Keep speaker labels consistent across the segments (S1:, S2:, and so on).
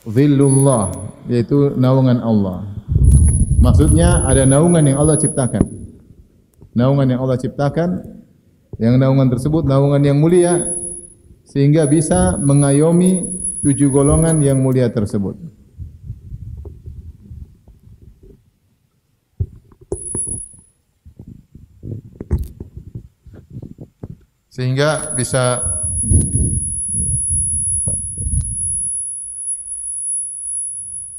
S1: dhillullah, yaitu naungan Allah. Maksudnya ada naungan yang Allah ciptakan. Naungan yang Allah ciptakan, yang naungan tersebut naungan yang mulia, sehingga bisa mengayomi 7 golongan yang mulia tersebut. Sehingga bisa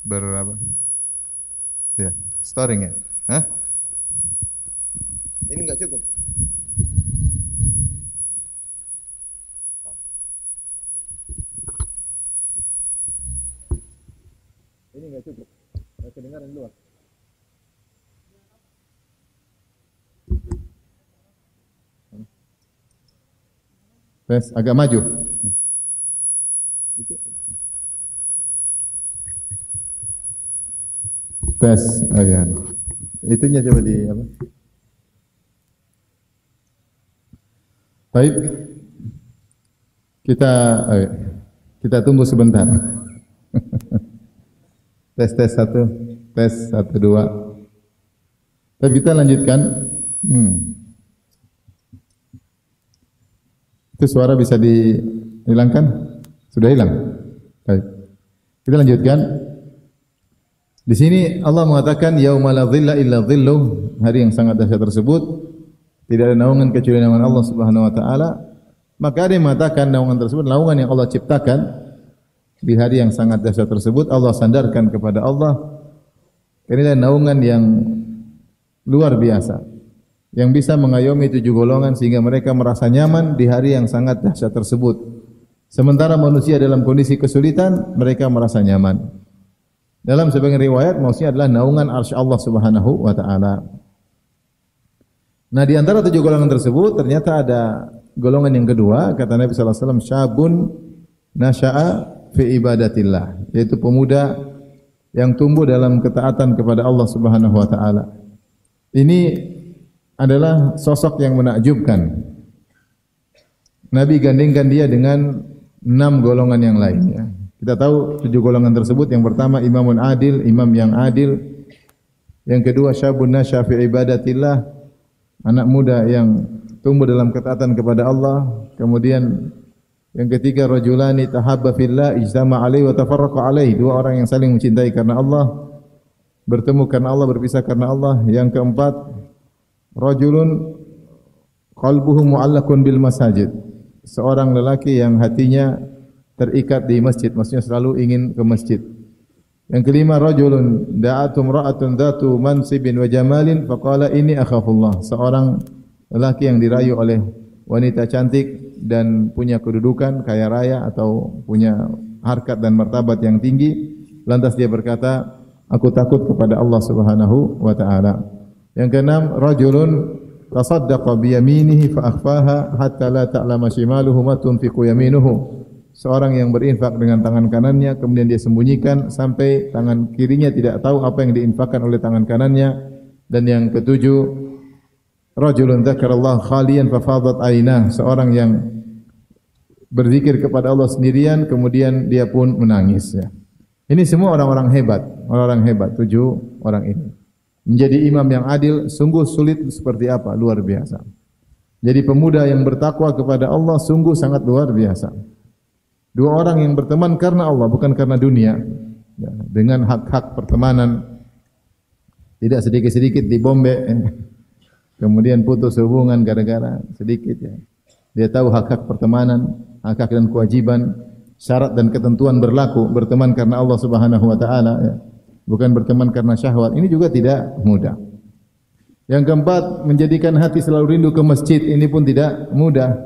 S1: berapa? Ya, storing ya. Hah? Ini enggak cukup. Ini enggak cukup. Kedengaran luar. Tes agak maju. Tes, oh ya. Itunya coba di apa? Baik. Kita tunggu sebentar. Tes 1, tes 1 2. Tapi kita lanjutkan. Itu suara bisa dihilangkan? Sudah hilang? Baik. Kita lanjutkan. Di sini Allah mengatakan yauma la dhilla illa dhilluh, hari yang sangat dahsyat tersebut tidak ada naungan kecuali naungan Allah Subhanahu wa taala. Maka ada yang mengatakan naungan tersebut naungan yang Allah ciptakan di hari yang sangat dahsyat tersebut Allah sandarkan kepada Allah. Inilah naungan yang luar biasa yang bisa mengayomi 7 golongan sehingga mereka merasa nyaman di hari yang sangat dahsyat tersebut. Sementara manusia dalam kondisi kesulitan, mereka merasa nyaman. Dalam sebagian riwayat, maksudnya adalah naungan arsy Allah Subhanahu wa taala. Nah, di antara 7 golongan tersebut ternyata ada golongan yang kedua, kata Nabi sallallahu alaihi wasallam, syabun nasya'a fi ibadatillah, yaitu pemuda yang tumbuh dalam ketaatan kepada Allah Subhanahu wa taala. Ini adalah sosok yang menakjubkan. Nabi gandengkan dia dengan 6 golongan yang lainnya. Kita tahu 7 golongan tersebut. Yang pertama imamun adil, imam yang adil. Yang kedua syabun nasya fi ibadatillah, anak muda yang tumbuh dalam ketaatan kepada Allah. Kemudian yang ketiga rajulani tahabba fillah ijtama alaihi wa tafarraqa alaihi, 2 orang yang saling mencintai karena Allah, bertemu karena Allah, berpisah karena Allah. Yang keempat rajulun qalbuhu mu'allaqun bil masajid, seorang lelaki yang hatinya terikat di masjid, maksudnya selalu ingin ke masjid. Yang kelima rajulun da'atu imra'atun dzatu mansibin wa jamalin faqala inni akhafullah, seorang lelaki yang dirayu oleh wanita cantik dan punya kedudukan kaya raya atau punya harkat dan martabat yang tinggi, lantas dia berkata, aku takut kepada Allah Subhanahu wa taala. Yang keenam rajulun tasaddaqa bi yaminihi fa akhfaha hatta la ta'lama shimaluhu ma tunfiqu yaminuhu, seorang yang berinfak dengan tangan kanannya kemudian dia sembunyikan sampai tangan kirinya tidak tahu apa yang diinfakkan oleh tangan kanannya. Dan yang ketujuh rajulun dzakarallaha khaliyan fa fadat aynah, seorang yang berzikir kepada Allah sendirian kemudian dia pun menangis ya. Ini semua orang-orang hebat, orang-orang hebat, 7 orang ini. Menjadi imam yang adil sungguh sulit seperti apa, luar biasa. Jadi pemuda yang bertakwa kepada Allah sungguh sangat luar biasa. 2 orang yang berteman karena Allah, bukan karena dunia, ya, dengan hak-hak pertemanan, tidak sedikit-sedikit dibombe, kemudian putus hubungan gara-gara sedikit. Ya. Dia tahu hak-hak pertemanan, hak-hak dan kewajiban, syarat dan ketentuan berlaku, berteman karena Allah Subhanahu wa taala, ya. Bukan berteman karena syahwat. Ini juga tidak mudah. Yang keempat, menjadikan hati selalu rindu ke masjid. Ini pun tidak mudah.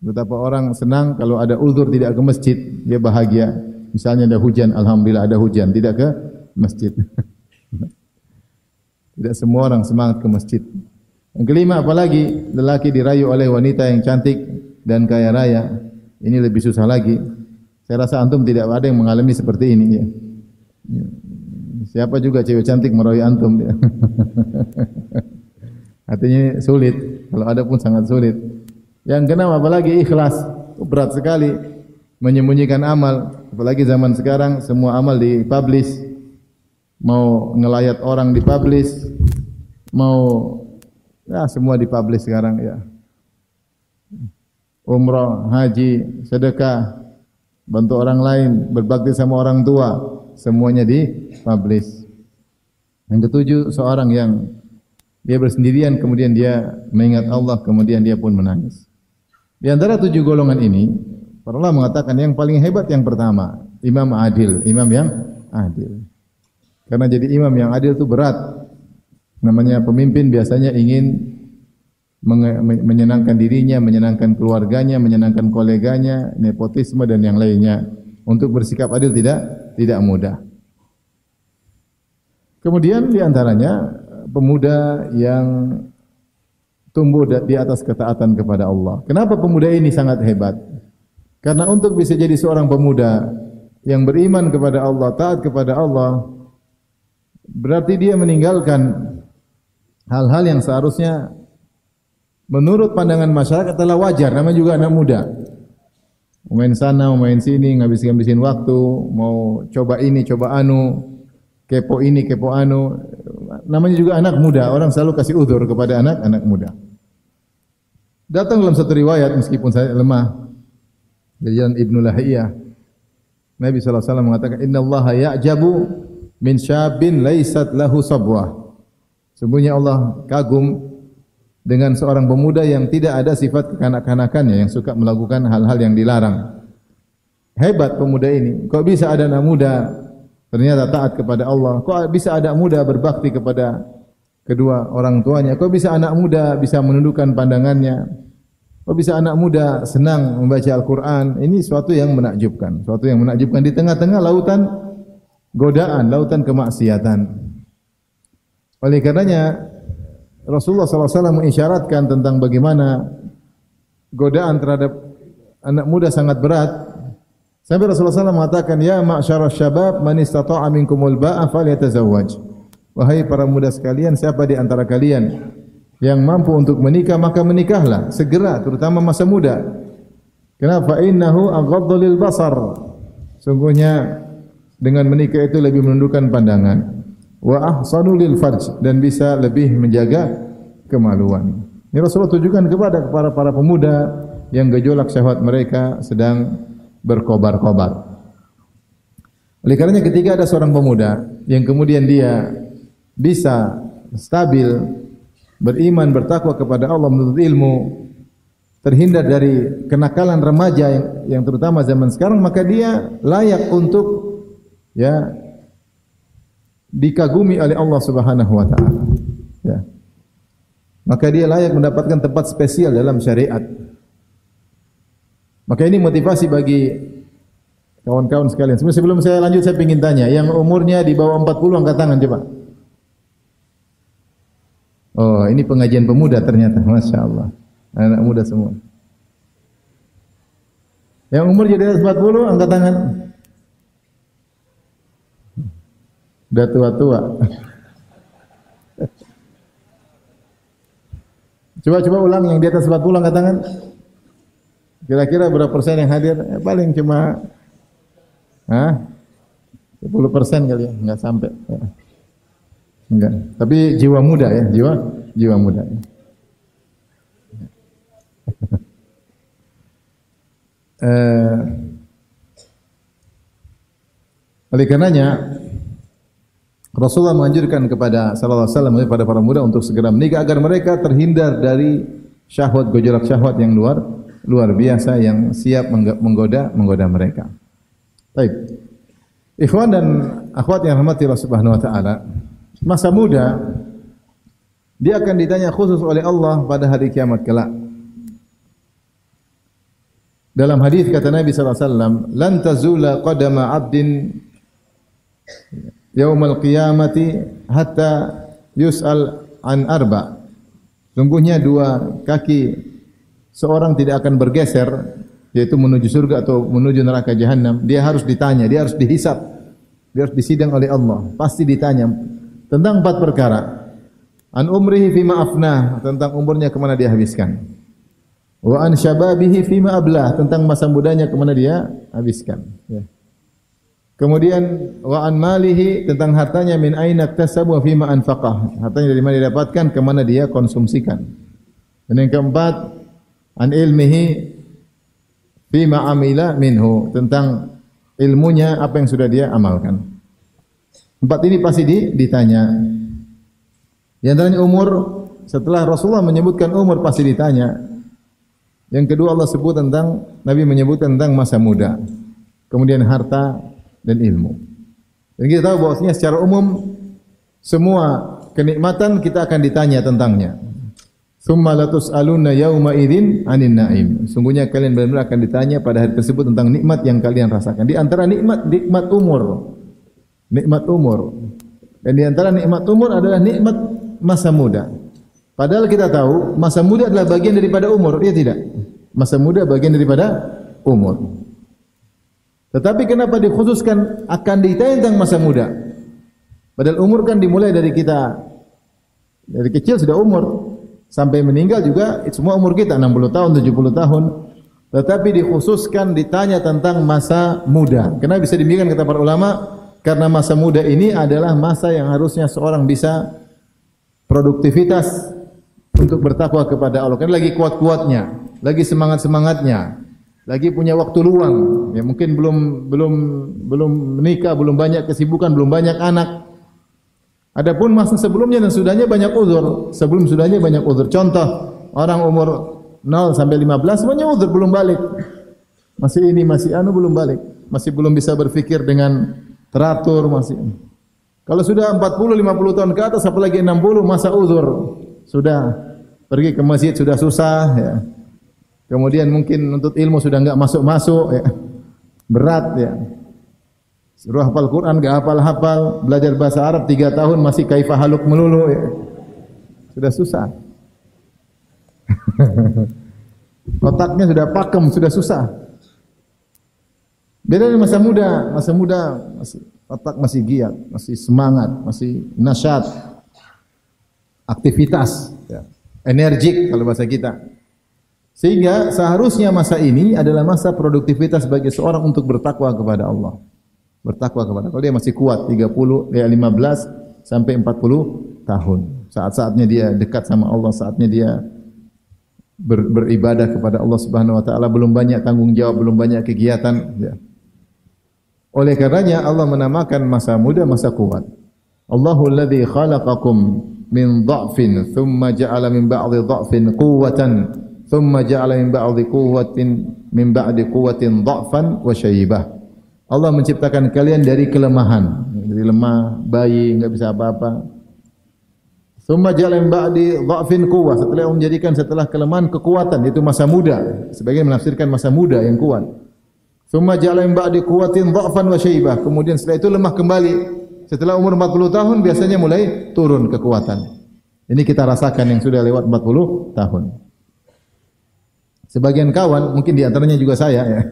S1: Betapa orang senang kalau ada uzur tidak ke masjid, dia bahagia. Misalnya ada hujan, alhamdulillah ada hujan, tidak ke masjid. Tidak semua orang semangat ke masjid. Yang kelima, apalagi lelaki dirayu oleh wanita yang cantik dan kaya raya. Ini lebih susah lagi. Saya rasa antum tidak ada yang mengalami seperti ini ya. Siapa juga cewek cantik merayu antum ya. Artinya sulit. Kalau ada pun sangat sulit. Yang keenam apalagi ikhlas. Berat sekali. menyembunyikan amal. Apalagi zaman sekarang semua amal dipublish. Mau ngelayat orang dipublish, mau semua dipublish sekarang ya. Umrah, haji, sedekah, bantu orang lain, berbakti sama orang tua, semuanya dipublish. Yang ketujuh, seorang yang dia bersendirian kemudian dia mengingat Allah kemudian dia pun menangis. Di antara 7 golongan ini, para ulama mengatakan yang paling hebat yang pertama, imam adil, imam yang adil. Karena jadi imam yang adil itu berat. Namanya pemimpin biasanya ingin menyenangkan dirinya, menyenangkan keluarganya, menyenangkan koleganya, nepotisme dan yang lainnya. Untuk bersikap adil tidak mudah. Kemudian di antaranya pemuda yang tumbuh di atas ketaatan kepada Allah. Kenapa pemuda ini sangat hebat? Karena untuk bisa jadi seorang pemuda yang beriman kepada Allah, taat kepada Allah, berarti dia meninggalkan hal-hal yang seharusnya menurut pandangan masyarakat adalah wajar. Namanya juga anak muda. Main sana, main sini, ngabis-ngabisin waktu, mau coba ini, coba anu, kepo ini, kepo anu. Namanya juga anak muda. Orang selalu kasih udzur kepada anak muda. Datang dalam satu riwayat, meskipun saya lemah, dari jalan Ibnu Lahiyah, Nabi SAW mengatakan, Inna Allah ya'jabu min syabin laisat lahu sabwah. Sungguhnya Allah kagum dengan seorang pemuda yang tidak ada sifat kekanak-kanakannya, yang suka melakukan hal-hal yang dilarang. Hebat pemuda ini. Kok bisa ada anak muda ternyata taat kepada Allah? Kok bisa ada muda berbakti kepada kedua orang tuanya? Kok bisa anak muda bisa menundukkan pandangannya? Kok bisa anak muda senang membaca Al-Quran? Ini suatu yang menakjubkan. Suatu yang menakjubkan di tengah-tengah lautan godaan, lautan kemaksiatan. Oleh karenanya Rasulullah SAW mengisyaratkan tentang bagaimana godaan terhadap anak muda sangat berat. Sampai Rasulullah SAW mengatakan, Ya ma'syarah syabab, man istata'a minkumul ba'a falyatazawwaj. Wahai para muda sekalian, siapa di antara kalian yang mampu untuk menikah, maka menikahlah segera, terutama masa muda. Kenapa? Innahu aghaddu lil basar. Sungguhnya dengan menikah itu lebih menundukkan pandangan. Wa ahsanu lil farj, dan bisa lebih menjaga kemaluan. Ini Rasulullah tujukan kepada para pemuda yang gejolak syahwat mereka sedang berkobar-kobar. Oleh karenanya ketika ada seorang pemuda yang kemudian dia bisa stabil, beriman, bertakwa kepada Allah, menuntut ilmu, terhindar dari kenakalan remaja yang terutama zaman sekarang, maka dia layak untuk dikagumi oleh Allah Subhanahu wa taala. Ya. Maka dia layak mendapatkan tempat spesial dalam syariat. Maka ini motivasi bagi kawan-kawan sekalian. Sebelum saya lanjut, saya ingin tanya, yang umurnya di bawah 40 angkat tangan coba. Oh, ini pengajian pemuda ternyata, Masya Allah. Anak muda semua. Yang umur di atas 40 angkat tangan. Udah tua-tua. Coba ulang yang di atas 40 angkat tangan. Kira-kira berapa persen yang hadir? Paling cuma 10% kali ya, enggak sampai. Ya. Enggak. Tapi jiwa muda ya, jiwa muda. Ya. Oleh karenanya Rasulullah menganjurkan kepada sallallahu alaihi wasallam kepada para muda untuk segera menikah agar mereka terhindar dari syahwat, gejolak syahwat yang luar biasa yang siap menggoda mereka. Baik. Ikhwan dan akhwat yang rahmati Allah Subhanahu wa taala, masa muda dia akan ditanya khusus oleh Allah pada hari kiamat kelak. Dalam hadis kata Nabi sallallahu alaihi wasallam, "Lan tazula qadama 'abdin yaumal qiyamati hatta yus'al an arba." Sungguhnya dua kaki seorang tidak akan bergeser, yaitu menuju surga atau menuju neraka jahanam. Dia harus ditanya, dia harus dihisab, dia harus disidang oleh Allah. Pasti ditanya tentang 4 perkara. An umrihi fima afnah, tentang umurnya kemana dia habiskan. Wa an syababihi fima ablah, tentang masa mudanya kemana dia habiskan. Ya. Kemudian wa an malihi, tentang hartanya, min aina iktasabu wa fima anfaqah, hartanya dari mana didapatkan, kemana dia konsumsikan. Dan yang keempat, an ilmihi fima amila minhu, tentang ilmunya apa yang sudah dia amalkan. Empat ini pasti ditanya. Di antaranya umur, setelah Rasulullah menyebutkan umur pasti ditanya. Yang kedua Allah sebut tentang, Nabi menyebutkan tentang masa muda. Kemudian harta dan ilmu. Dan kita tahu bahwasanya secara umum semua kenikmatan kita akan ditanya tentangnya. Tsumma latus'aluna yauma idzin 'anin na'im. Sungguhnya kalian benar-benar akan ditanya pada hari tersebut tentang nikmat yang kalian rasakan. Di antara nikmat umur. Nikmat umur. Dan di antara nikmat umur adalah nikmat masa muda. Padahal kita tahu masa muda adalah bagian daripada umur, ya tidak? Masa muda bagian daripada umur. Tetapi kenapa dikhususkan akan ditanya tentang masa muda? Padahal umur kan dimulai dari kita, dari kecil sudah umur, sampai meninggal juga semua umur kita 60 tahun, 70 tahun. Tetapi dikhususkan ditanya tentang masa muda. Kenapa bisa demikian kata para ulama? Karena masa muda ini adalah masa yang harusnya seorang bisa produktivitas untuk bertakwa kepada Allah. Kan lagi kuat-kuatnya, lagi semangat-semangatnya, lagi punya waktu luang. Ya mungkin belum menikah, belum banyak kesibukan, belum banyak anak. Adapun masa sebelumnya dan sudahnya banyak uzur. Sebelum sudahnya banyak uzur. Contoh, orang umur 0 sampai 15 semuanya uzur, belum balik. Masih ini, masih belum balik. Masih belum bisa berfikir dengan teratur, masih. Kalau sudah 40 50 tahun ke atas, apalagi 60 masa uzur. Sudah pergi ke masjid sudah susah, ya. Kemudian mungkin untuk ilmu sudah enggak masuk-masuk, ya. Berat, ya. Suruh hafal Quran enggak hafal-hafal, belajar bahasa Arab 3 tahun masih kaifah haluk melulu, ya. Sudah susah. Otaknya sudah pakem, sudah susah. Beda dengan masa muda masih otak masih giat, masih semangat, masih nasyat, aktivitas, ya. Energik kalau bahasa kita. Sehingga seharusnya masa ini adalah masa produktivitas bagi seorang untuk bertakwa kepada Allah. Bertakwa kepada Allah. Kalau dia masih kuat 15 sampai 40 tahun. Saat-saatnya dia dekat sama Allah, saatnya dia beribadah kepada Allah Subhanahu wa taala, belum banyak tanggung jawab, belum banyak kegiatan, ya. Oleh karenanya Allah menamakan masa muda masa kuat. Allahul ladzi khalaqakum min dha'fin thumma ja'ala min ba'di dha'fin quwwatan thumma ja'ala min ba'di quwwatin dha'fan wa syaibah. Allah menciptakan kalian dari kelemahan, dari lemah, bayi, enggak bisa apa-apa. Thumma ja'ala min ba'di dha'fin quwwah, setelah menjadikan setelah kelemahan kekuatan, itu masa muda. Sebagian menafsirkan masa muda yang kuat. Thumma ja'ala min ba'di quwwatin dha'fan wa syaibah, kemudian setelah itu lemah kembali. Setelah umur 40 tahun biasanya mulai turun kekuatan. Ini kita rasakan yang sudah lewat 40 tahun. Sebagian kawan, mungkin di antaranya juga saya, ya.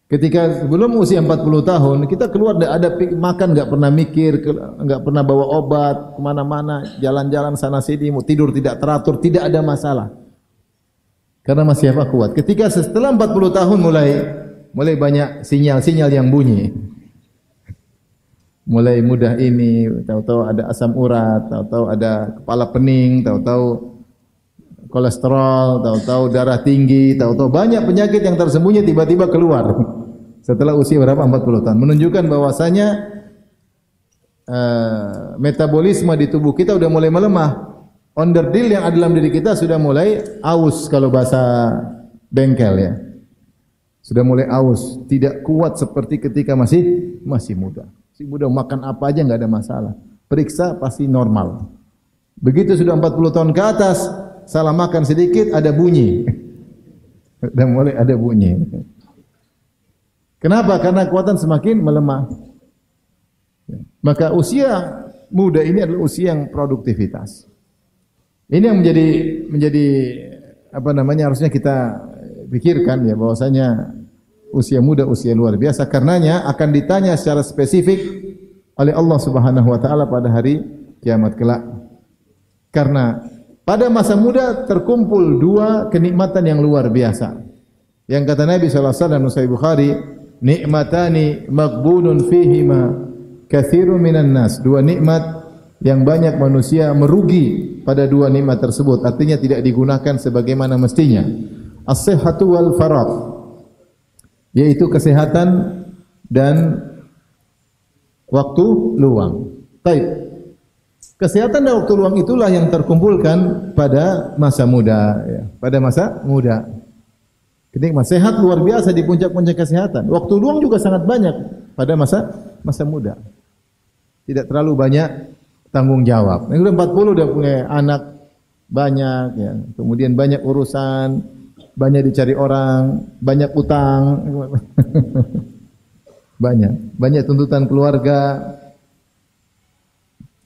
S1: Ketika sebelum usia 40 tahun, kita keluar ada makan, enggak pernah mikir, enggak pernah bawa obat kemana-mana, jalan-jalan sana sini, mau tidur tidak teratur, tidak ada masalah. Karena masih apa kuat. Ketika setelah 40 tahun mulai banyak sinyal-sinyal yang bunyi. Mulai mudah ini, tahu-tahu ada asam urat, tahu-tahu ada kepala pening, tahu-tahu kolesterol, tahu-tahu darah tinggi, tahu-tahu banyak penyakit yang tersembunyi tiba-tiba keluar setelah usia berapa 40 tahun. Menunjukkan bahwasanya metabolisme di tubuh kita sudah mulai melemah. Onderdil yang ada dalam diri kita sudah mulai aus kalau bahasa bengkel, ya. Sudah mulai aus, tidak kuat seperti ketika masih muda. Si muda makan apa aja enggak ada masalah. Periksa pasti normal. Begitu sudah 40 tahun ke atas, salah makan sedikit ada bunyi. Sudah mulai ada bunyi. Kenapa? Karena kekuatan semakin melemah. Maka usia muda ini adalah usia yang produktivitas. Ini yang menjadi harusnya kita pikirkan, ya, bahwasanya usia muda usia luar biasa, karenanya akan ditanya secara spesifik oleh Allah Subhanahu wa taala pada hari kiamat kelak. Karena Pada masa muda terkumpul dua kenikmatan yang luar biasa. Yang kata Nabi sallallahu alaihi wasallam Sahih Bukhari, nikmatani maghbunun fihima katsirun minan nas. Dua nikmat yang banyak manusia merugi pada dua nikmat tersebut, artinya tidak digunakan sebagaimana mestinya. As-sihhatu wal faragh, yaitu kesehatan dan waktu luang. Baik. Kesehatan dan waktu luang itulah yang terkumpulkan pada masa muda, ya. Pada masa muda. Ketika sehat luar biasa di puncak-puncak kesehatan. Waktu luang juga sangat banyak pada masa muda. Tidak terlalu banyak tanggung jawab. Yang udah 40 udah punya anak banyak, ya. Kemudian banyak urusan, banyak dicari orang, banyak utang, banyak tuntutan keluarga.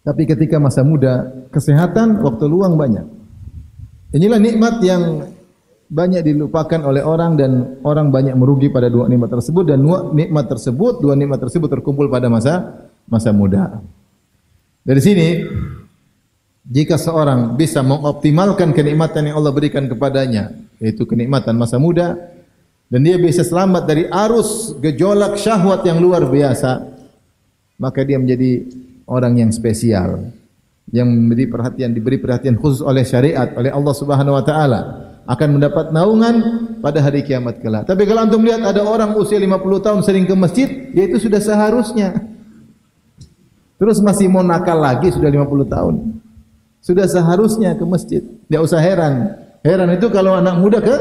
S1: Tapi ketika masa muda, kesehatan, waktu luang banyak. Inilah nikmat yang banyak dilupakan oleh orang dan orang banyak merugi pada dua nikmat tersebut, dan dua nikmat tersebut terkumpul pada masa muda. Dari sini, jika seorang bisa mengoptimalkan kenikmatan yang Allah berikan kepadanya, yaitu kenikmatan masa muda, dan dia bisa selamat dari arus gejolak syahwat yang luar biasa, maka dia menjadi orang yang spesial, yang diberi perhatian khusus oleh syariat, oleh Allah Subhanahu wa taala, akan mendapat naungan pada hari kiamat kelak. Tapi kalau antum lihat ada orang usia 50 tahun sering ke masjid, ya itu sudah seharusnya. Terus masih mau nakal lagi sudah 50 tahun. Sudah seharusnya ke masjid. Tidak usah heran. Heran itu kalau anak muda ke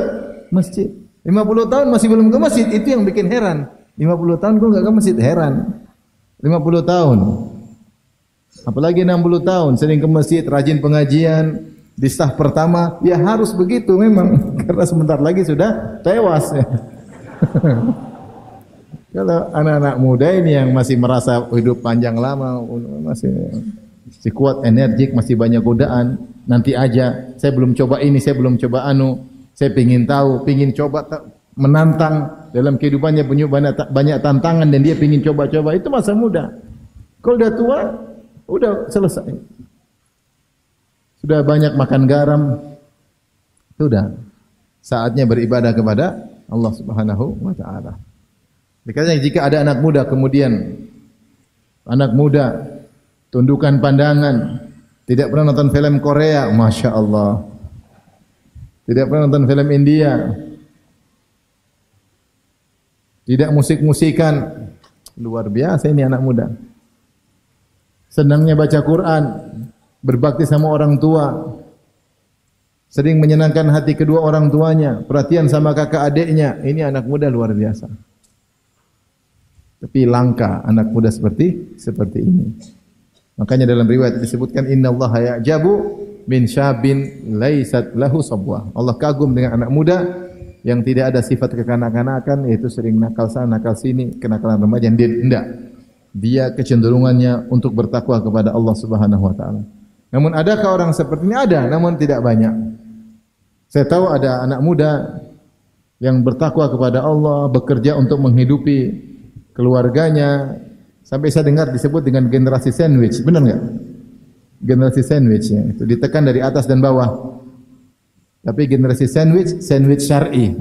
S1: masjid. 50 tahun masih belum ke masjid, itu yang bikin heran. 50 tahun kok enggak ke masjid, heran. 50 tahun. Apalagi 60 tahun sering ke masjid, rajin pengajian, di saf pertama, ya harus begitu memang karena sebentar lagi sudah tewas ya. Kalau anak-anak muda ini yang masih merasa hidup panjang lama, masih kuat, energik, masih banyak godaan, nanti aja, saya belum coba ini, saya belum coba anu, saya pingin tahu, pingin coba menantang dalam kehidupannya, punya banyak tantangan dan dia pingin coba-coba, itu masa muda. Kalau udah tua, udah selesai. Sudah banyak makan garam, sudah saatnya beribadah kepada Allah Subhanahu wa taala. Dikatakan jika ada anak muda kemudian tundukkan pandangan, tidak pernah nonton film Korea, Masya Allah, tidak pernah nonton film India, tidak musik-musikan, luar biasa ini anak muda. Senangnya baca Quran, berbakti sama orang tua, sering menyenangkan hati kedua orang tuanya, perhatian sama kakak adiknya. Ini anak muda luar biasa. Tapi langka anak muda seperti ini. Makanya dalam riwayat disebutkan innallaha ya'jabu min syabin laisat lahu sabwah. Allah kagum dengan anak muda yang tidak ada sifat kekanak-kanakan, yaitu sering nakal sana nakal sini, kenakalan remaja. Dia kecenderungannya untuk bertakwa kepada Allah Subhanahu wa taala. Namun adakah orang seperti ini? Ada, namun tidak banyak. Saya tahu ada anak muda yang bertakwa kepada Allah, bekerja untuk menghidupi keluarganya. Sampai saya dengar disebut dengan generasi sandwich. Benar enggak? Generasi sandwich ya. Itu ditekan dari atas dan bawah. Tapi generasi sandwich syar'i.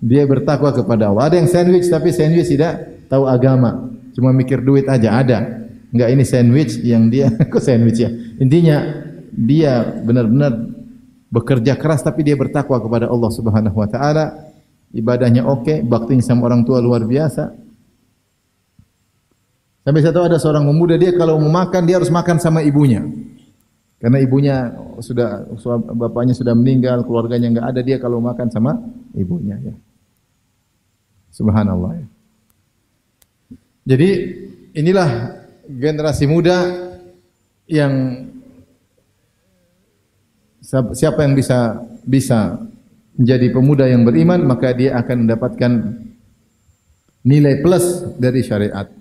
S1: Dia bertakwa kepada Allah. Ada yang sandwich tapi sandwich tidak tahu agama. Cuma mikir duit aja, ada. Enggak, ini sandwich yang dia kok sandwich ya. Intinya dia benar-benar bekerja keras tapi dia bertakwa kepada Allah Subhanahu wa taala. Ibadahnya oke, baktinya sama orang tua luar biasa. Sampai saya tahu ada seorang pemuda, dia kalau mau makan dia harus makan sama ibunya. Karena ibunya bapaknya sudah meninggal, keluarganya enggak ada, dia kalau makan sama ibunya ya. Subhanallah ya. Jadi inilah generasi muda yang siapa yang bisa menjadi pemuda yang beriman, maka dia akan mendapatkan nilai plus dari syariat.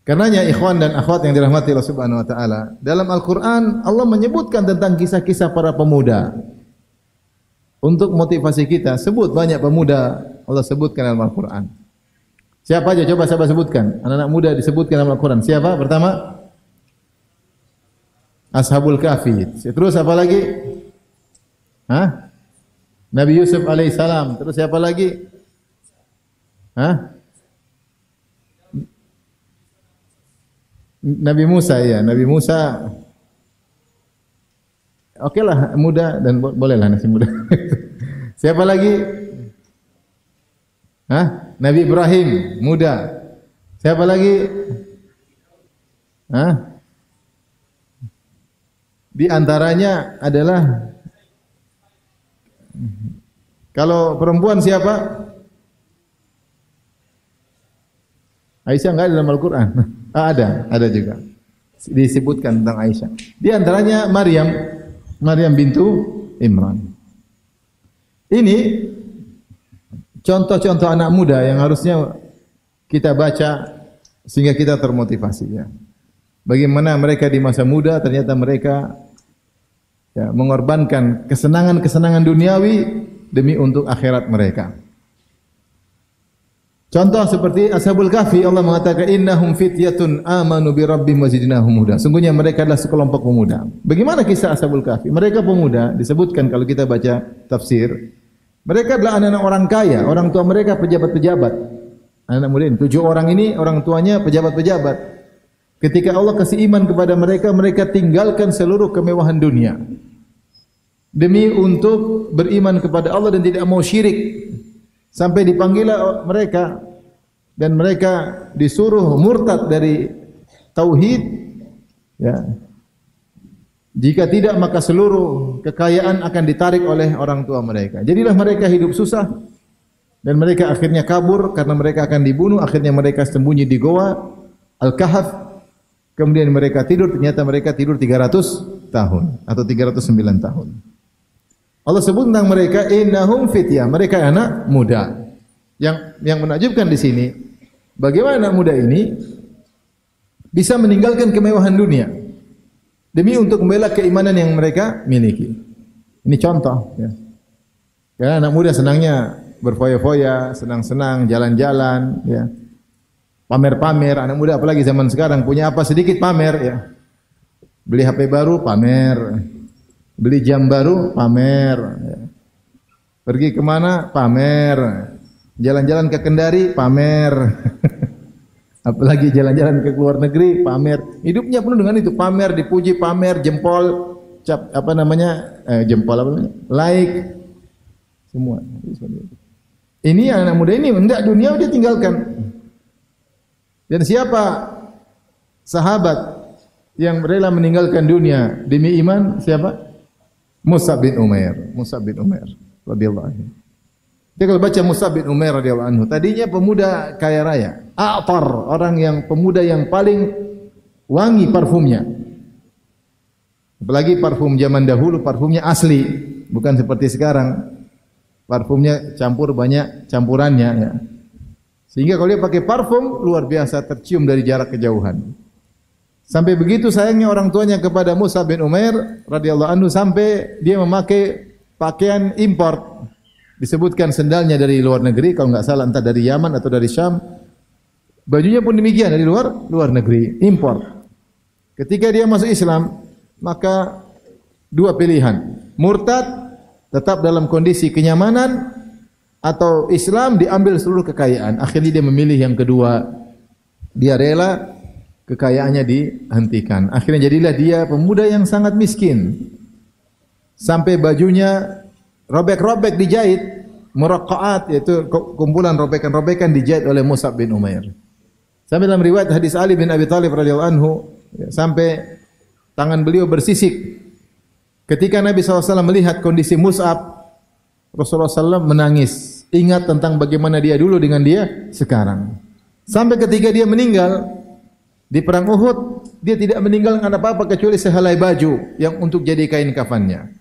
S1: Karenanya ikhwan dan akhwat yang dirahmati Allah Subhanahu wa taala, dalam Al-Qur'an Allah menyebutkan tentang kisah-kisah para pemuda. Untuk motivasi kita, sebut banyak pemuda Allah sebutkan dalam Al-Qur'an. Siapa aja? Coba saya sebutkan. Anak-anak muda disebutkan dalam Al-Quran. Siapa? Pertama, Ashabul Kahfi. Terus apa lagi? Hah? Nabi Yusuf alaihissalam. Terus siapa lagi? Hah? Nabi Musa, ya. Nabi Musa. Oke lah, muda dan bolehlah nasi muda. Siapa lagi? Hah? Nabi Ibrahim, muda. Siapa lagi? Hah? Di antaranya adalah kalau perempuan siapa? Aisyah enggak ada dalam Al-Qur'an. Ada juga. Disebutkan tentang Aisyah. Di antaranya Maryam bintu Imran. Ini contoh-contoh anak muda yang harusnya kita baca sehingga kita termotivasi, ya. Bagaimana mereka di masa muda ternyata mereka ya, mengorbankan kesenangan-kesenangan duniawi demi untuk akhirat mereka. Contoh seperti Ashabul Kahfi, Allah mengatakan innahum fityatun amanu bi rabbihim wazidnahum huda. Sungguhnya mereka adalah sekelompok pemuda. Bagaimana kisah Ashabul Kahfi? Mereka pemuda, disebutkan kalau kita baca tafsir, mereka adalah anak-anak orang kaya, orang tua mereka pejabat-pejabat. Anak muda ini, 7 orang ini orang tuanya pejabat-pejabat. Ketika Allah kasih iman kepada mereka, mereka tinggalkan seluruh kemewahan dunia demi untuk beriman kepada Allah dan tidak mau syirik. Sampai dipanggillah mereka dan mereka disuruh murtad dari tauhid, ya. Jika tidak maka seluruh kekayaan akan ditarik oleh orang tua mereka. Jadilah mereka hidup susah dan mereka akhirnya kabur karena mereka akan dibunuh. Akhirnya mereka sembunyi di goa Al-Kahf. Kemudian mereka tidur, ternyata mereka tidur 300 tahun atau 309 tahun. Allah sebut tentang mereka innahum fityah, mereka anak muda. Yang menakjubkan di sini, bagaimana anak muda ini bisa meninggalkan kemewahan dunia demi untuk membela keimanan yang mereka miliki. Ini contoh, ya. Karena anak muda senangnya berfoya-foya, senang-senang, jalan-jalan, ya. Pamer-pamer, anak muda apalagi zaman sekarang punya apa sedikit pamer, ya. Beli HP baru pamer, beli jam baru pamer, ya. Pergi kemana pamer, jalan-jalan ke Kendari pamer, apalagi jalan-jalan ke luar negeri pamer. Hidupnya penuh dengan itu, pamer, dipuji, pamer, jempol, cap apa namanya, jempol apa namanya, like, semua. Ini anak muda ini hendak dunia dia tinggalkan. Dan siapa sahabat yang rela meninggalkan dunia demi iman? Siapa? Mus'ab bin Umair. Mus'ab bin Umair radhiyallahu anhu. Kita kalau baca Mus'ab bin Umair radhiyallahu anhu, tadinya pemuda kaya raya, a'tar, orang yang pemuda yang paling wangi parfumnya. Apalagi parfum zaman dahulu, parfumnya asli, bukan seperti sekarang. Parfumnya campur banyak campurannya, ya. Sehingga kalau dia pakai parfum luar biasa tercium dari jarak kejauhan. Sampai begitu sayangnya orang tuanya kepada Mus'ab bin Umair radhiyallahu anhu sampai dia memakai pakaian import. Disebutkan sendalnya dari luar negeri, kalau enggak salah entah dari Yaman atau dari Syam. Bajunya pun demikian dari luar negeri, import. Ketika dia masuk Islam, maka dua pilihan. Murtad tetap dalam kondisi kenyamanan atau Islam diambil seluruh kekayaan. Akhirnya dia memilih yang kedua. Dia rela kekayaannya dihentikan. Akhirnya jadilah dia pemuda yang sangat miskin. Sampai bajunya robek-robek dijahit, muraqqa'at, yaitu kumpulan robekan-robekan dijahit oleh Mus'ab bin Umair. Sampai dalam riwayat hadis Ali bin Abi Thalib radhiyallahu anhu, sampai tangan beliau bersisik. Ketika Nabi SAW melihat kondisi Mus'ab, Rasulullah SAW menangis. Ingat tentang bagaimana dia dulu dengan dia sekarang. Sampai ketika dia meninggal di perang Uhud, dia tidak meninggalkan apa-apa kecuali sehelai baju yang untuk jadi kain kafannya.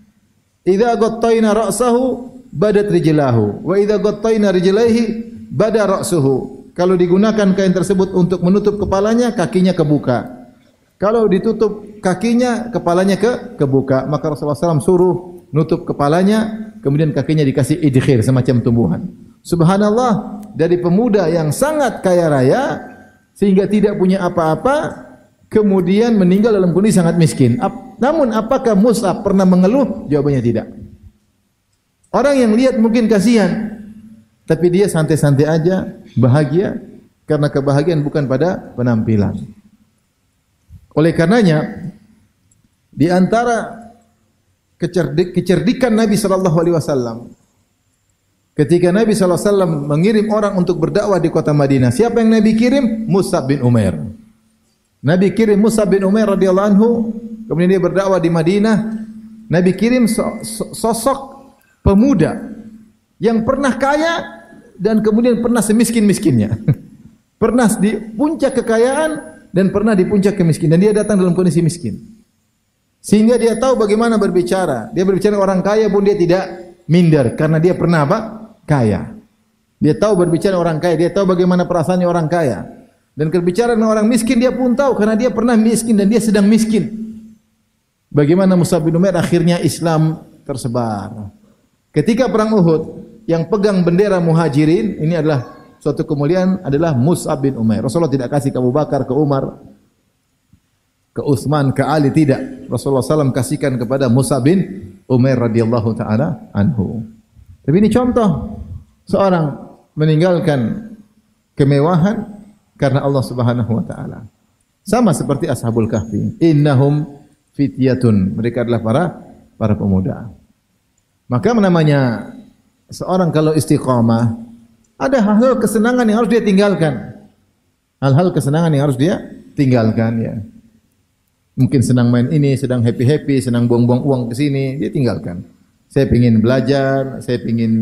S1: Idza ghattayna ra'sahu badat rijlahu wa idza ghattayna rijlaihi bada ra'suhu. Kalau digunakan kain tersebut untuk menutup kepalanya, kakinya kebuka. Kalau ditutup kakinya, kepalanya kebuka. Maka Rasulullah SAW suruh nutup kepalanya, kemudian kakinya dikasih idkhir, semacam tumbuhan. Subhanallah, dari pemuda yang sangat kaya raya sehingga tidak punya apa-apa, kemudian meninggal dalam kondisi sangat miskin. Namun apakah Mus'ab pernah mengeluh? Jawabannya tidak. Orang yang lihat mungkin kasihan, tapi dia santai-santai aja, bahagia, karena kebahagiaan bukan pada penampilan. Oleh karenanya, di antara kecerdikan Nabi sallallahu alaihi wasallam ketika Nabi sallallahu alaihi wasallam mengirim orang untuk berdakwah di kota Madinah, siapa yang Nabi kirim? Mus'ab bin Umair. Nabi kirim Mus'ab bin Umair radhiyallahu anhu, kemudian dia berdakwah di Madinah. Nabi kirim sosok pemuda yang pernah kaya dan kemudian pernah semiskin-miskinnya. Pernah di puncak kekayaan dan pernah di puncak kemiskinan. Dan dia datang dalam kondisi miskin. Sehingga dia tahu bagaimana berbicara. Dia berbicara orang kaya pun dia tidak minder karena dia pernah apa? Kaya. Dia tahu berbicara orang kaya, dia tahu bagaimana perasaannya orang kaya. Dan berbicara dengan orang miskin dia pun tahu karena dia pernah miskin dan dia sedang miskin. Bagaimana Mus'ab bin Umair akhirnya Islam tersebar. Ketika perang Uhud, yang pegang bendera Muhajirin ini adalah suatu kemuliaan adalah Mus'ab bin Umair. Rasulullah tidak kasih ke Abu Bakar, ke Umar, ke Utsman, ke Ali, tidak. Rasulullah SAW kasihkan kepada Mus'ab bin Umair radhiyallahu taala anhu. Tapi ini contoh seorang meninggalkan kemewahan karena Allah Subhanahu wa taala. Sama seperti Ashabul Kahfi. Innahum fityatun. Mereka adalah para pemuda. Maka namanya seorang kalau istiqamah, ada hal-hal kesenangan yang harus dia tinggalkan. Hal-hal kesenangan yang harus dia tinggalkan ya. Mungkin senang main ini, sedang happy-happy, senang buang-buang uang ke sini, dia tinggalkan. Saya ingin belajar, saya ingin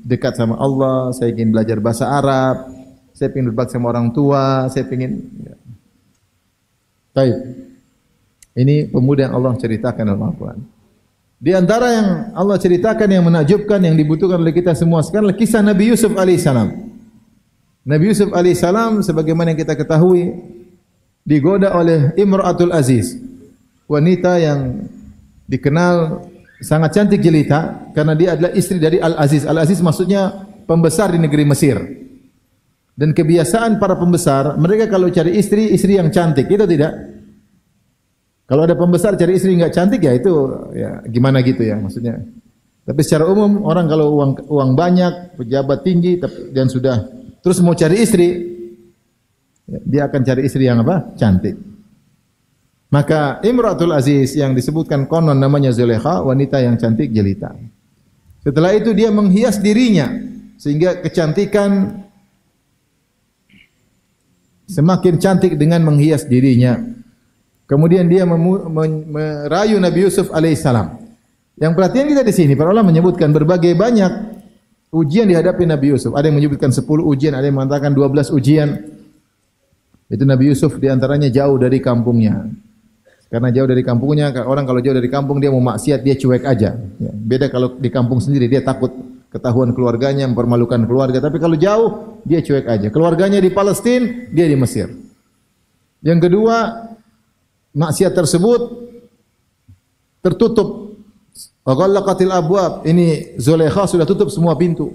S1: dekat sama Allah, saya ingin belajar bahasa Arab, saya ingin berbakti sama orang tua, saya ingin ya. Baik. Ini pemuda yang Allah ceritakan dalam Al-Quran. Di antara yang Allah ceritakan yang menakjubkan, yang dibutuhkan oleh kita semua sekarang adalah kisah Nabi Yusuf alaihissalam. Nabi Yusuf alaihissalam sebagaimana yang kita ketahui digoda oleh Imra'atul Aziz, wanita yang dikenal sangat cantik jelita karena dia adalah istri dari Al-Aziz. Al-Aziz maksudnya pembesar di negeri Mesir. Dan kebiasaan para pembesar, mereka kalau cari istri, istri yang cantik, itu tidak. Kalau ada pembesar cari istri enggak cantik ya itu ya gimana gitu ya maksudnya. Tapi secara umum orang kalau uang banyak, pejabat tinggi dan sudah terus mau cari istri, ya, dia akan cari istri yang apa? Cantik. Maka Imratul Aziz yang disebutkan konon namanya Zulaikha, wanita yang cantik jelita. Setelah itu dia menghias dirinya sehingga kecantikan semakin cantik dengan menghias dirinya. Kemudian dia merayu Nabi Yusuf alaihissalam. Yang perhatian kita di sini, para ulama menyebutkan berbagai banyak ujian dihadapi Nabi Yusuf. Ada yang menyebutkan 10 ujian, ada yang mengatakan 12 ujian. Itu Nabi Yusuf diantaranya jauh dari kampungnya. Karena jauh dari kampungnya, orang kalau jauh dari kampung dia mau maksiat, dia cuek aja. Ya, beda kalau di kampung sendiri, dia takut ketahuan keluarganya, mempermalukan keluarga. Tapi kalau jauh, dia cuek aja. Keluarganya di Palestina, dia di Mesir. Yang kedua, maksiat tersebut tertutup. Waghallaqatil abwab. Ini Zulaikha sudah tutup semua pintu.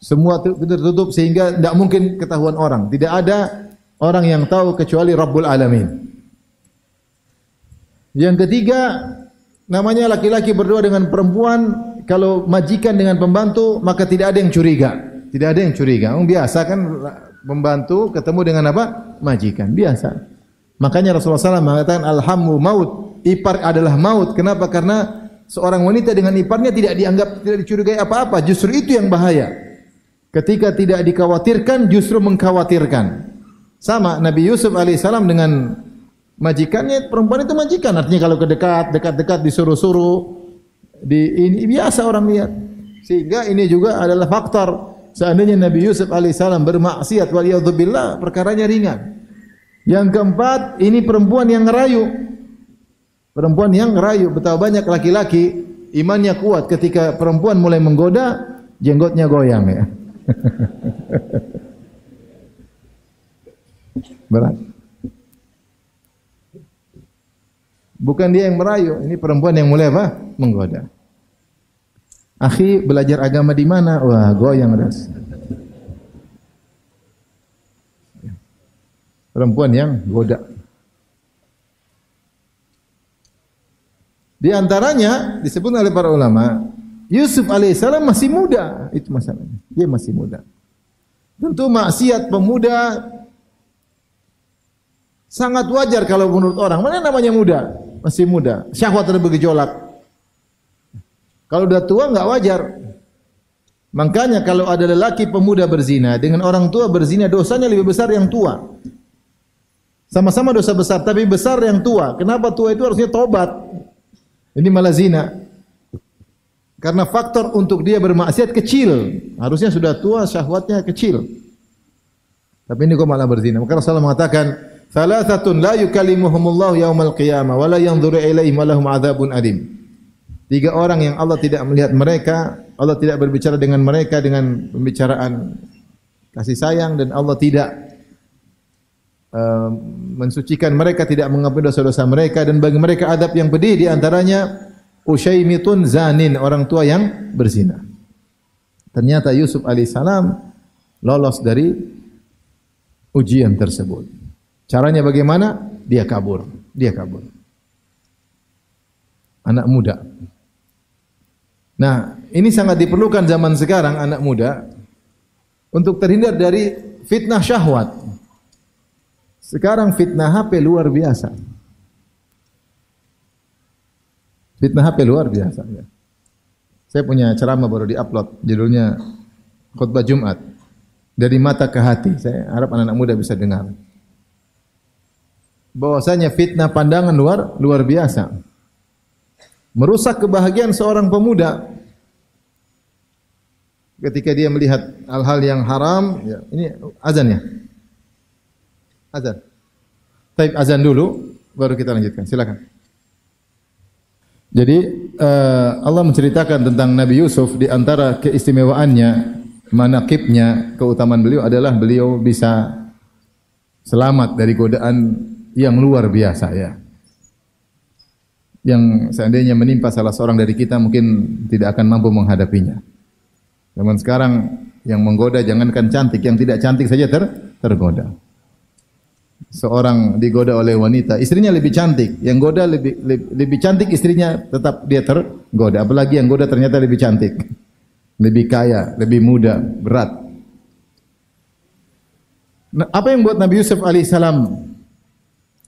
S1: Semua pintu tertutup sehingga tidak mungkin ketahuan orang. Tidak ada orang yang tahu kecuali Rabbul Alamin. Yang ketiga, namanya laki-laki berdua dengan perempuan, kalau majikan dengan pembantu, maka tidak ada yang curiga. Tidak ada yang curiga. Biasa kan pembantu ketemu dengan apa? Majikan. Biasa. Makanya Rasulullah SAW mengatakan alhammu maut, ipar adalah maut. Kenapa? Karena seorang wanita dengan iparnya tidak dianggap, tidak dicurigai apa-apa. Justru itu yang bahaya. Ketika tidak dikhawatirkan, justru mengkhawatirkan. Sama Nabi Yusuf alaihissalam dengan majikannya, perempuan itu majikan. Artinya kalau dekat-dekat disuruh-suruh, ini biasa orang lihat. Sehingga ini juga adalah faktor. Seandainya Nabi Yusuf alaihissalam bermaksiat, waliyadzubillah, perkaranya ringan. Yang keempat, ini perempuan yang ngerayu. Perempuan yang ngerayu. Betapa banyak laki-laki imannya kuat ketika perempuan mulai menggoda, jenggotnya goyang ya. Berat. Bukan dia yang merayu, ini perempuan yang mulai apa? Menggoda. Akhi, belajar agama di mana? Wah, goyang ras. Perempuan yang goda. Di antaranya disebut oleh para ulama Yusuf alaihissalam masih muda, itu masalahnya. Dia masih muda. Tentu maksiat pemuda sangat wajar kalau menurut orang. Mana namanya muda? Masih muda. Syahwat ada bergejolak. Kalau udah tua enggak wajar. Makanya kalau ada lelaki pemuda berzina dengan orang tua berzina, dosanya lebih besar yang tua. Sama-sama dosa besar, tapi besar yang tua. Kenapa tua itu harusnya tobat? Ini malah zina. Karena faktor untuk dia bermaksiat kecil. Harusnya sudah tua, syahwatnya kecil. Tapi ini kok malah berzina. Maka Rasulullah mengatakan, "Thalathatun la yukallimuhumullahu yaumal qiyamah wa la yanzuru ilaihim wa lahum adzabun alim." 3 orang yang Allah tidak melihat mereka, Allah tidak berbicara dengan mereka dengan pembicaraan kasih sayang, dan Allah tidak mensucikan mereka, tidak mengampuni dosa-dosa mereka, dan bagi mereka adab yang pedih. Di antaranya Ushaimitun zanin, orang tua yang berzina. Ternyata Yusuf alaihissalam lolos dari ujian tersebut. Caranya bagaimana? Dia kabur. Dia kabur. Anak muda. Nah, ini sangat diperlukan zaman sekarang, anak muda, untuk terhindar dari fitnah syahwat. Sekarang fitnah HP luar biasa. Fitnah HP luar biasa. Ya. Saya punya ceramah baru di-upload, judulnya Khutbah Jumat. Dari mata ke hati. Saya harap anak-anak muda bisa dengar. Bahwasanya fitnah pandangan luar biasa. Merusak kebahagiaan seorang pemuda. Ketika dia melihat hal-hal yang haram, ya, ini azan ya? Azan. Taib azan dulu, baru kita lanjutkan. Silakan. Jadi Allah menceritakan tentang Nabi Yusuf, di antara keistimewaannya, manaqibnya, keutamaan beliau adalah beliau bisa selamat dari godaan yang luar biasa ya. Yang seandainya menimpa salah seorang dari kita mungkin tidak akan mampu menghadapinya. Zaman sekarang yang menggoda jangankan cantik, yang tidak cantik saja tergoda. Seorang digoda oleh wanita, istrinya lebih cantik, yang goda lebih cantik, istrinya tetap dia tergoda. Apalagi yang goda ternyata lebih cantik, lebih kaya, lebih muda, berat. Nah, apa yang buat Nabi Yusuf alaihissalam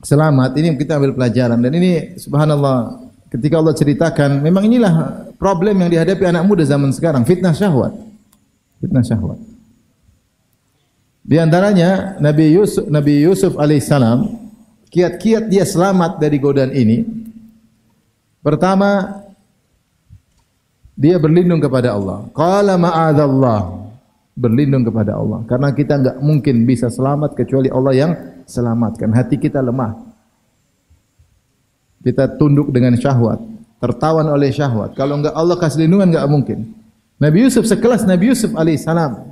S1: selamat? Ini kita ambil pelajaran, dan ini subhanallah ketika Allah ceritakan, memang inilah problem yang dihadapi anak muda zaman sekarang, fitnah syahwat. Fitnah syahwat. Di antaranya Nabi Yusuf alaihissalam, kiat-kiat dia selamat dari godaan ini. Pertama, dia berlindung kepada Allah. Qala ma'adzallah, berlindung kepada Allah. Karena kita enggak mungkin bisa selamat kecuali Allah yang selamatkan. Hati kita lemah. Kita tunduk dengan syahwat, tertawan oleh syahwat. Kalau enggak Allah kasih lindungan, enggak mungkin. Nabi Yusuf sekelas Nabi Yusuf alaihissalam,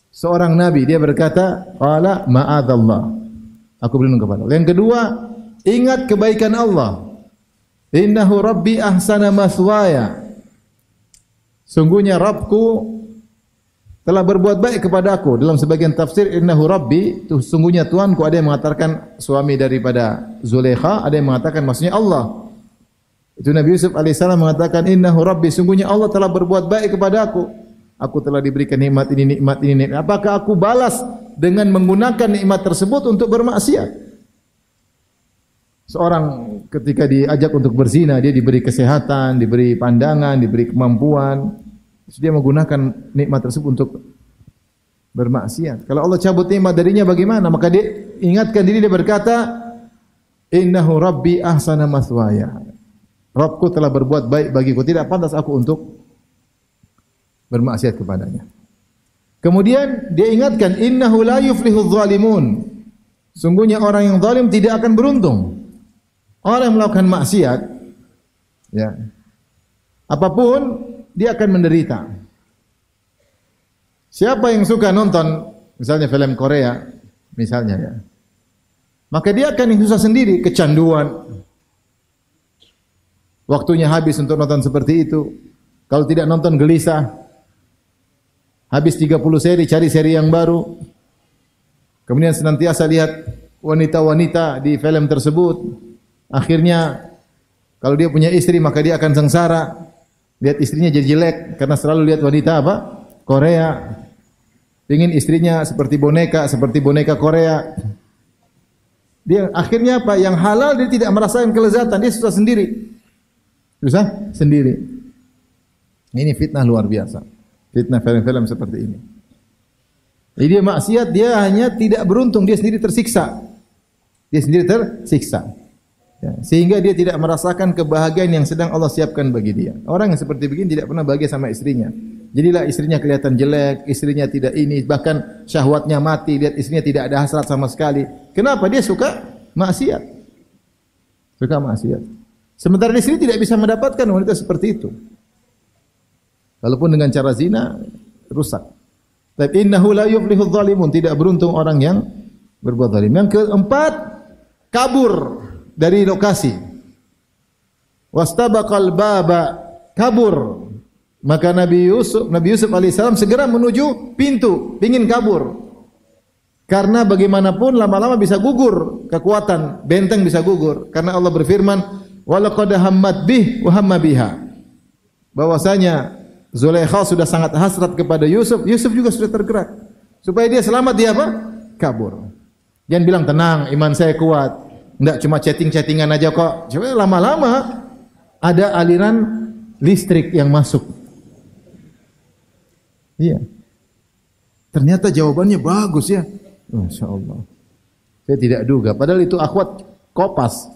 S1: seorang nabi, dia berkata, qala ma'adzallah, aku berlindung kepada Allah. Yang kedua, ingat kebaikan Allah. Innahu rabbi ahsana maswaya, sungguhnya Rabbku telah berbuat baik kepadaku. Dalam sebagian tafsir, innahu rabbi, itu sungguhnya Tuhanku. Ada yang mengatakan suami daripada Zulaikha, ada yang mengatakan maksudnya Allah. Itu Nabi Yusuf alaihissalam mengatakan, innahu rabbi, sungguhnya Allah telah berbuat baik kepadaku. Aku telah diberikan nikmat ini, nikmat ini, nikmat. Apakah aku balas dengan menggunakan nikmat tersebut untuk bermaksiat? Seorang ketika diajak untuk berzina, dia diberi kesehatan, diberi pandangan, diberi kemampuan. Dia menggunakan nikmat tersebut untuk bermaksiat. Kalau Allah cabut nikmat darinya bagaimana? Maka dia ingatkan diri, dia berkata, innahu rabbi ahsana maswaya. Rabbku telah berbuat baik bagiku, tidak pantas aku untuk bermaksiat kepadanya. Kemudian dia ingatkan, innahu la yuflihudz zalimun. Sungguhnya orang yang zalim tidak akan beruntung. Orang yang melakukan maksiat, ya, apapun dia akan menderita. Siapa yang suka nonton misalnya film Korea, misalnya ya, maka dia akan yang susah sendiri, kecanduan. Waktunya habis untuk nonton seperti itu. Kalau tidak nonton gelisah. Habis 30 seri, cari seri yang baru. Kemudian senantiasa lihat wanita-wanita di film tersebut. Akhirnya, kalau dia punya istri, maka dia akan sengsara. Lihat istrinya jadi jelek karena selalu lihat wanita apa? Korea. Ingin istrinya seperti boneka Korea. Dia akhirnya apa? Yang halal dia tidak merasakan kelezatan, dia susah sendiri. Susah sendiri. Ini fitnah luar biasa. Fitnah film-film seperti ini. Jadi dia maksiat, dia hanya tidak beruntung, dia sendiri tersiksa. Dia sendiri tersiksa. Ya, sehingga dia tidak merasakan kebahagiaan yang sedang Allah siapkan bagi dia. Orang yang seperti begini tidak pernah bahagia sama istrinya. Jadilah istrinya kelihatan jelek, istrinya tidak ini, bahkan syahwatnya mati, lihat istrinya tidak ada hasrat sama sekali. Kenapa? Dia suka maksiat. Suka maksiat. Sementara di sini tidak bisa mendapatkan wanita seperti itu. Walaupun dengan cara zina, rusak. Tapi innahu la yuflihudz zalimun, tidak beruntung orang yang berbuat zalim. Yang keempat, kabur dari lokasi. Wastabaqal baba, kabur. Maka Nabi Yusuf alaihissalam segera menuju pintu, ingin kabur. Karena bagaimanapun lama-lama bisa gugur kekuatan, benteng bisa gugur. Karena Allah berfirman, "Walaqad hammat bih wa hamma biha." Bahwasanya Zulaikha sudah sangat hasrat kepada Yusuf, Yusuf juga sudah tergerak. Supaya dia selamat, dia apa? Kabur. Jangan bilang tenang, iman saya kuat. Enggak cuma chatting-chattingan aja kok. Coba lama-lama ada aliran listrik yang masuk. Iya. Ternyata jawabannya bagus ya. Masya Allah. Saya tidak duga. Padahal itu akhwat kopas.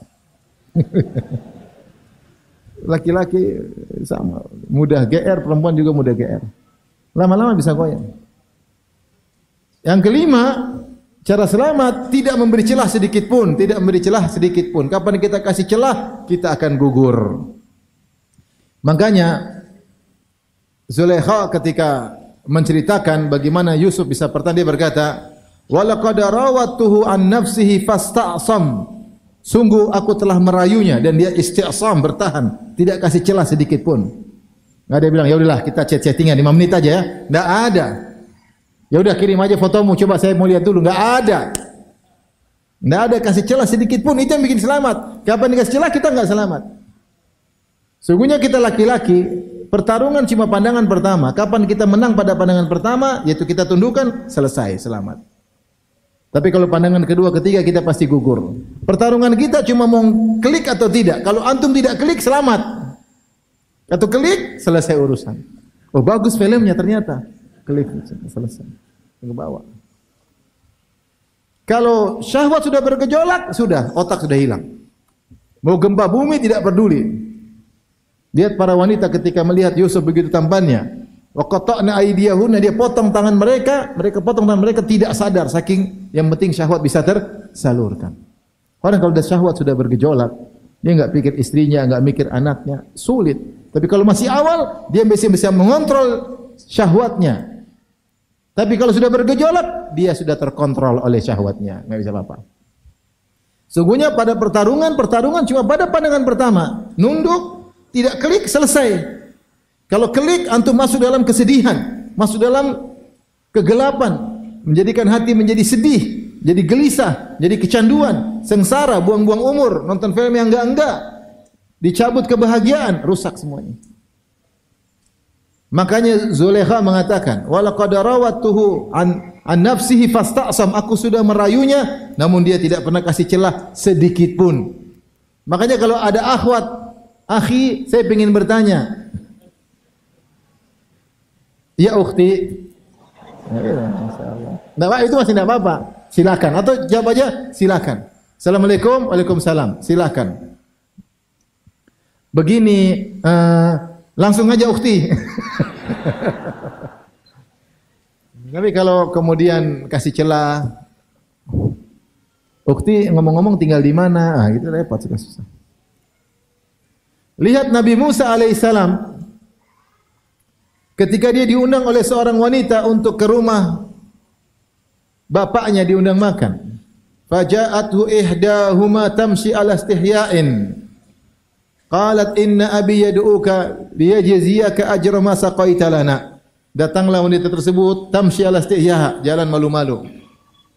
S1: Laki-laki sama. Mudah GR, perempuan juga mudah GR. Lama-lama bisa goyang. Yang kelima, cara selamat tidak memberi celah sedikit pun. Tidak memberi celah sedikit pun. Kapan kita kasih celah, kita akan gugur. Makanya Zulaikha ketika menceritakan bagaimana Yusuf bisa bertahan, dia berkata, "Walaqad rawatuhu an nafsihi fasta'sam." Sungguh aku telah merayunya dan dia isti'sam, bertahan, tidak kasih celah sedikit pun. Enggak ada bilang, "Ya udahlah, kita chat-chattingan 5 menit aja ya." Enggak ada. "Ya udah kirim aja fotomu, coba saya mau lihat dulu." Enggak ada. Enggak ada kasih celah sedikit pun. Itu yang bikin selamat. Kapan dikasih celah kita enggak selamat. Sungguhnya kita laki-laki, pertarungan cuma pandangan pertama. Kapan kita menang pada pandangan pertama, yaitu kita tundukkan, selesai, selamat. Tapi kalau pandangan kedua, ketiga, kita pasti gugur. Pertarungan kita cuma mau klik atau tidak. Kalau antum tidak klik, selamat. Atau klik, selesai urusan. Oh bagus filmnya ternyata. Klik, selesai. Ke bawah. Kalau syahwat sudah bergejolak, sudah, otak sudah hilang. Mau gempa bumi tidak peduli. Lihat para wanita ketika melihat Yusuf begitu tampannya. Wa qata'na aydiyahunna, dia potong tangan mereka, potong tangan mereka tidak sadar saking yang penting syahwat bisa tersalurkan. Orang kalau sudah syahwat sudah bergejolak, dia enggak pikir istrinya, enggak mikir anaknya, sulit. Tapi kalau masih awal, dia bisa mengontrol syahwatnya. Tapi kalau sudah bergejolak, dia sudah terkontrol oleh syahwatnya, enggak bisa apa-apa. Sungguhnya pada pertarungan cuma pada pandangan pertama. Nunduk, tidak klik, selesai. Kalau klik, antum masuk dalam kesedihan, masuk dalam kegelapan, menjadikan hati menjadi sedih, jadi gelisah, jadi kecanduan, sengsara, buang-buang umur, nonton film yang enggak-enggak, dicabut kebahagiaan, rusak semuanya. Makanya Zulaikha mengatakan, "Walaqad rawatuhu an nafsihi fasta'sam." Aku sudah merayunya, namun dia tidak pernah kasih celah sedikit pun. Makanya kalau ada akhwat, akhi, saya ingin bertanya, "Ya ukhti." Nah, itu masih tidak apa-apa. Silakan. Atau jawab aja, silakan. Assalamualaikum, waalaikumsalam. Silakan. Begini, langsung aja ukhti. Tapi kalau kemudian kasih celah, ukhti ngomong-ngomong tinggal di mana? Gitu repot, susah. Lihat Nabi Musa alaihissalam. Ketika dia diundang oleh seorang wanita untuk ke rumah bapaknya, diundang makan. Faja'athu ihdahuma tamshi ala istihya'in. Qalat inna abi yad'uka liyajziyaka ajra ma saqaita lana. Datanglah wanita tersebut tamshi ala istihya', jalan malu-malu.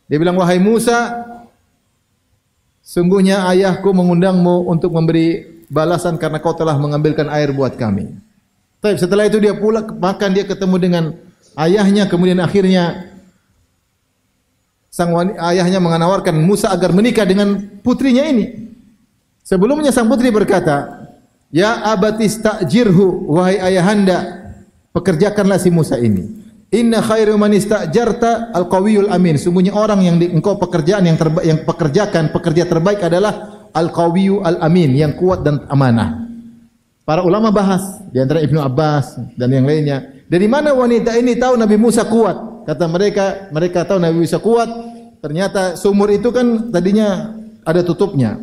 S1: Dia bilang, "Wahai Musa, sungguhnya ayahku mengundangmu untuk memberi balasan karena kau telah mengambilkan air buat kami. Tapi setelah itu dia pulang makan, dia ketemu dengan ayahnya, kemudian akhirnya ayahnya menawarkan Musa agar menikah dengan putrinya ini. Sebelumnya sang putri berkata, "Ya abati istajirhu, wahai ayahanda, pekerjakanlah si Musa ini. Inna khairu man istajarta al-qawiyul amin." Sungguhnya orang yang engkau pekerjaan yang pekerjakan, pekerja terbaik adalah al-qawiyu al-amin, yang kuat dan amanah. Para ulama bahas, di antara Ibnu Abbas dan yang lainnya, dari mana wanita ini tahu Nabi Musa kuat? Kata mereka tahu Nabi Musa kuat. Ternyata sumur itu kan tadinya ada tutupnya.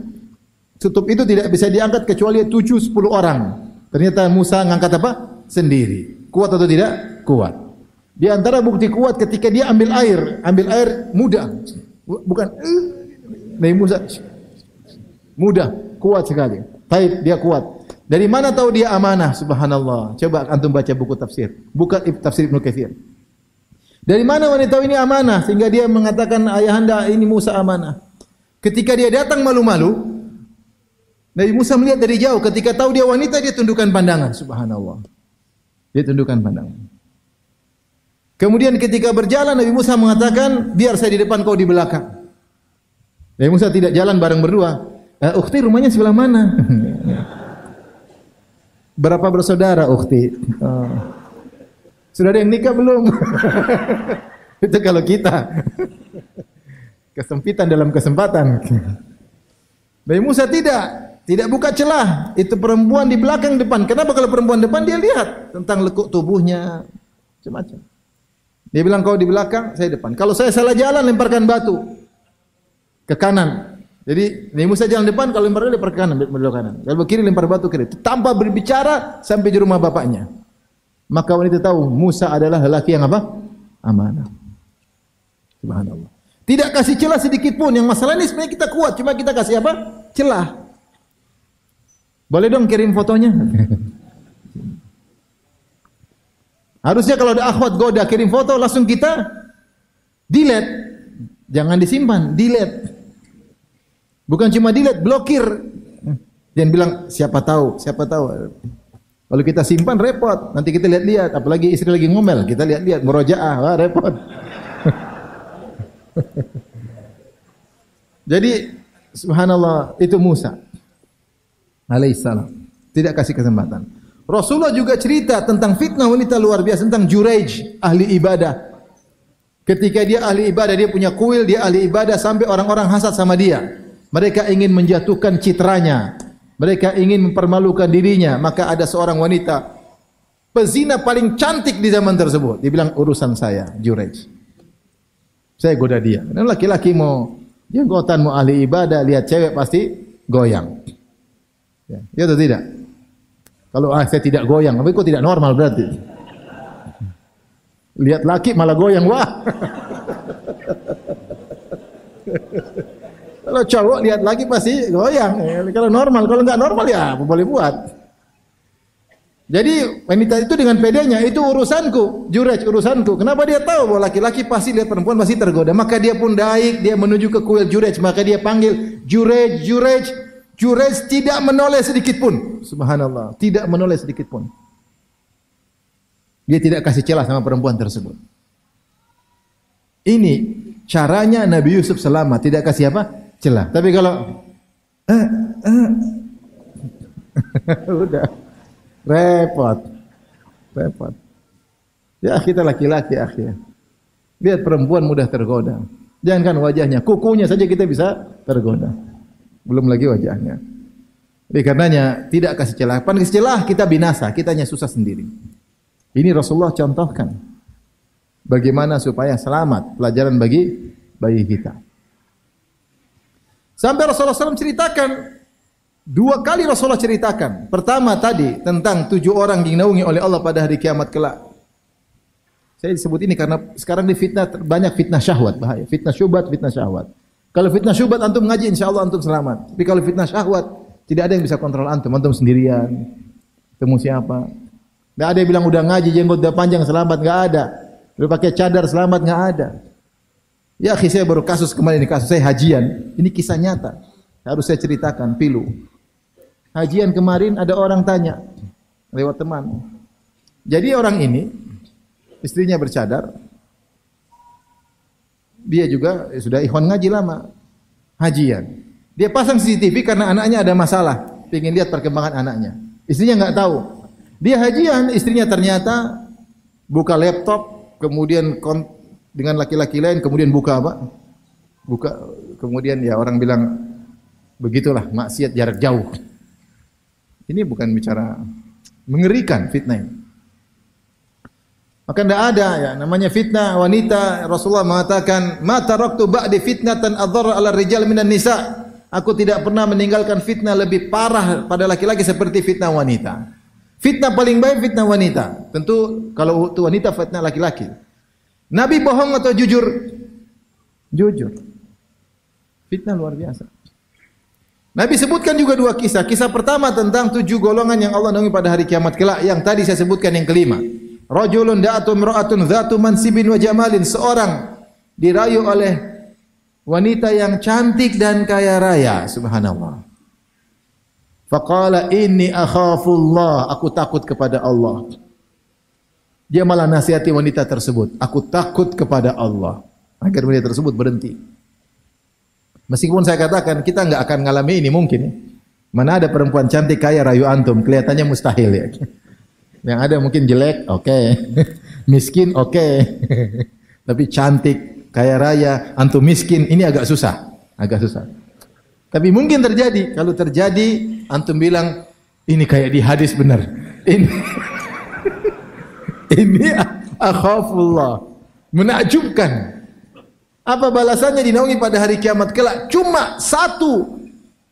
S1: Tutup itu tidak bisa diangkat kecuali 7-10 orang. Ternyata Musa ngangkat apa? Sendiri. Kuat atau tidak? Kuat. Di antara bukti kuat ketika dia ambil air mudah. Bukan Nabi Musa mudah, kuat sekali. Baik, dia kuat. Dari mana tahu dia amanah? Subhanallah. Coba antum baca buku tafsir. Bukan tafsir Ibnu Katsir. Dari mana wanita ini amanah sehingga dia mengatakan ayahanda ini Musa amanah? Ketika dia datang malu-malu, Nabi Musa melihat dari jauh. Ketika tahu dia wanita, dia tundukkan pandangan. Subhanallah. Dia tundukkan pandangan. Kemudian ketika berjalan, Nabi Musa mengatakan, biar saya di depan, kau di belakang. Nabi Musa tidak jalan bareng berdua. Ukhti rumahnya sebelah mana? Berapa bersaudara ukhti? Sudah ada yang nikah belum? Itu kalau kita. Kesempitan dalam kesempatan. Nabi Musa tidak buka celah. Itu perempuan di belakang depan. Kenapa kalau perempuan depan dia lihat tentang lekuk tubuhnya, macam-macam. Dia bilang kau di belakang, saya depan. Kalau saya salah jalan, lemparkan batu ke kanan. Jadi Nabi Musa jalan depan, kalau lempar ke kanan, belok kanan. Kalau kiri lempar batu kiri. Tanpa berbicara sampai di rumah bapaknya. Maka wanita tahu Musa adalah lelaki yang apa? Amanah. Subhanallah. Tidak kasih celah sedikit pun. Yang masalah ini sebenarnya kita kuat, cuma kita kasih apa? Celah. Boleh dong kirim fotonya? Harusnya kalau ada akhwat goda kirim foto langsung kita delete. Jangan disimpan, delete. Bukan cuma delete, blokir. Jangan bilang siapa tahu. Kalau kita simpan repot. Nanti kita lihat-lihat, apalagi istri lagi ngomel, kita lihat-lihat murojaah, wah repot. Jadi subhanallah, itu Musa alaihissalam. Tidak kasih kesempatan. Rasulullah juga cerita tentang fitnah wanita luar biasa, tentang Juraij, ahli ibadah. Ketika dia ahli ibadah, dia punya kuil, dia ahli ibadah sampai orang-orang hasad sama dia. Mereka ingin menjatuhkan citranya. Mereka ingin mempermalukan dirinya. Maka ada seorang wanita pezina paling cantik di zaman tersebut. Dia bilang, urusan saya, Juraij. Saya goda dia. Dan laki-laki mau jenggotan, mau ahli ibadah, lihat cewek pasti goyang. Ya atau tidak? Kalau saya tidak goyang, tapi kok tidak normal berarti? Lihat laki malah goyang, wah. Kalau cowok lihat lagi pasti goyang. Kalau normal, kalau enggak normal ya apa boleh buat. Jadi wanita itu dengan pedenya, itu urusanku, Juraij urusanku. Kenapa dia tahu bahwa laki-laki pasti lihat perempuan pasti tergoda? Maka dia pun naik, dia menuju ke kuil Juraij, maka dia panggil Juraij, Juraij. Juraij tidak menoleh sedikit pun. Subhanallah, tidak menoleh sedikit pun. Dia tidak kasih celah sama perempuan tersebut. Ini caranya Nabi Yusuf selamat, tidak kasih apa? Celah. Tapi kalau udah repot. Ya kita laki-laki akhirnya. Lihat perempuan mudah tergoda. Jangankan wajahnya, kukunya saja kita bisa tergoda. Belum lagi wajahnya. Jadi karenanya tidak kasih celah. Pan kasih celah kita binasa, kita hanya susah sendiri. Ini Rasulullah contohkan bagaimana supaya selamat, pelajaran bagi kita. Sampai Rasulullah SAW ceritakan, 2 kali Rasulullah ceritakan. Pertama tadi tentang 7 orang yang dinaungi oleh Allah pada hari kiamat kelak. Saya disebut ini karena sekarang di fitnah banyak fitnah syahwat, bahaya. Fitnah syubhat, fitnah syahwat. Kalau fitnah syubhat antum ngaji insyaallah antum selamat. Tapi kalau fitnah syahwat tidak ada yang bisa kontrol antum. Antum sendirian. Temu siapa? Enggak ada yang bilang udah ngaji jenggot udah panjang selamat, enggak ada. Udah pakai cadar selamat, enggak ada. Ya akhi, saya baru kasus kemarin ini, kasus saya hajian. Ini kisah nyata. Harus saya ceritakan, pilu. Hajian kemarin ada orang tanya lewat teman. Jadi orang ini, istrinya bercadar, dia juga sudah ikhwan ngaji lama, hajian. Dia pasang CCTV karena anaknya ada masalah, ingin lihat perkembangan anaknya. Istrinya nggak tahu. Dia hajian, istrinya ternyata buka laptop, kemudian dengan laki-laki lain, kemudian buka apa? Kemudian ya orang bilang begitulah maksiat jarak jauh. Ini bukan bicara mengerikan fitnah ini. Maka tidak ada ya namanya fitnah wanita. Rasulullah mengatakan, "Ma taraktu ba'di fitnatan adharra 'ala rijal minan nisa." Aku tidak pernah meninggalkan fitnah lebih parah pada laki-laki seperti fitnah wanita. Fitnah paling baik fitnah wanita. Tentu kalau itu wanita fitnah laki-laki. Nabi bohong atau jujur? Jujur. Fitnah luar biasa. Nabi sebutkan juga dua kisah. Kisah pertama tentang 7 golongan yang Allah naungi pada hari kiamat kelak. Yang tadi saya sebutkan yang kelima. Rajulun da'atu imra'atun dzatu mansibin wa jamalin. Seorang dirayu oleh wanita yang cantik dan kaya raya. Subhanallah. Faqala inni akhafullah. Aku takut kepada Allah. Dia malah nasihati wanita tersebut. Aku takut kepada Allah. Agar wanita tersebut berhenti. Meskipun saya katakan kita enggak akan ngalami ini mungkin. Mana ada perempuan cantik kaya rayu antum, kelihatannya mustahil ya. Yang ada mungkin jelek, oke. Miskin, oke. Tapi cantik, kaya raya, antum miskin, ini agak susah. Agak susah. Tapi mungkin terjadi. Kalau terjadi, antum bilang, ini kayak di hadis benar. Ini akhafullah. Menakjubkan. Apa balasannya dinaungi pada hari kiamat kelak? Cuma satu.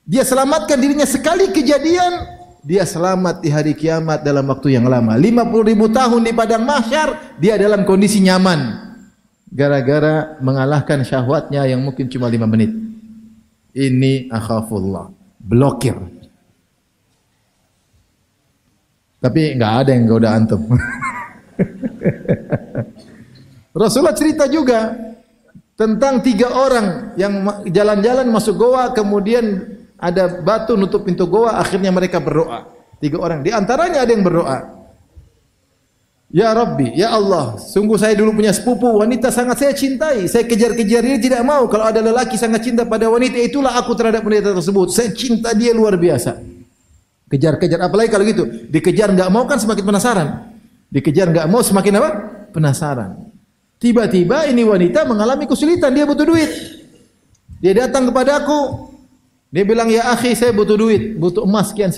S1: Dia selamatkan dirinya sekali kejadian. Dia selamat di hari kiamat dalam waktu yang lama. 50.000 tahun di padang mahsyar, dia dalam kondisi nyaman. Gara-gara mengalahkan syahwatnya yang mungkin cuma 5 menit. Ini akhafullah. Blokir. Tapi enggak ada yang goda antum. Rasulullah cerita juga tentang 3 orang yang jalan-jalan masuk goa, kemudian ada batu nutup pintu goa, akhirnya mereka berdoa. 3 orang, di antaranya ada yang berdoa, Ya Rabbi, Ya Allah, sungguh saya dulu punya sepupu, wanita sangat saya cintai, saya kejar-kejar dia tidak mau. Kalau ada lelaki sangat cinta pada wanita, itulah aku terhadap wanita tersebut. Saya cinta dia luar biasa. Kejar-kejar, apalagi kalau gitu, dikejar enggak mau kan semakin penasaran. Dikejar enggak mau semakin apa? Penasaran. Tiba-tiba ini wanita mengalami kesulitan, dia butuh duit. Dia datang kepada aku. Dia bilang, "Ya akhi, saya butuh duit, butuh emas sekian.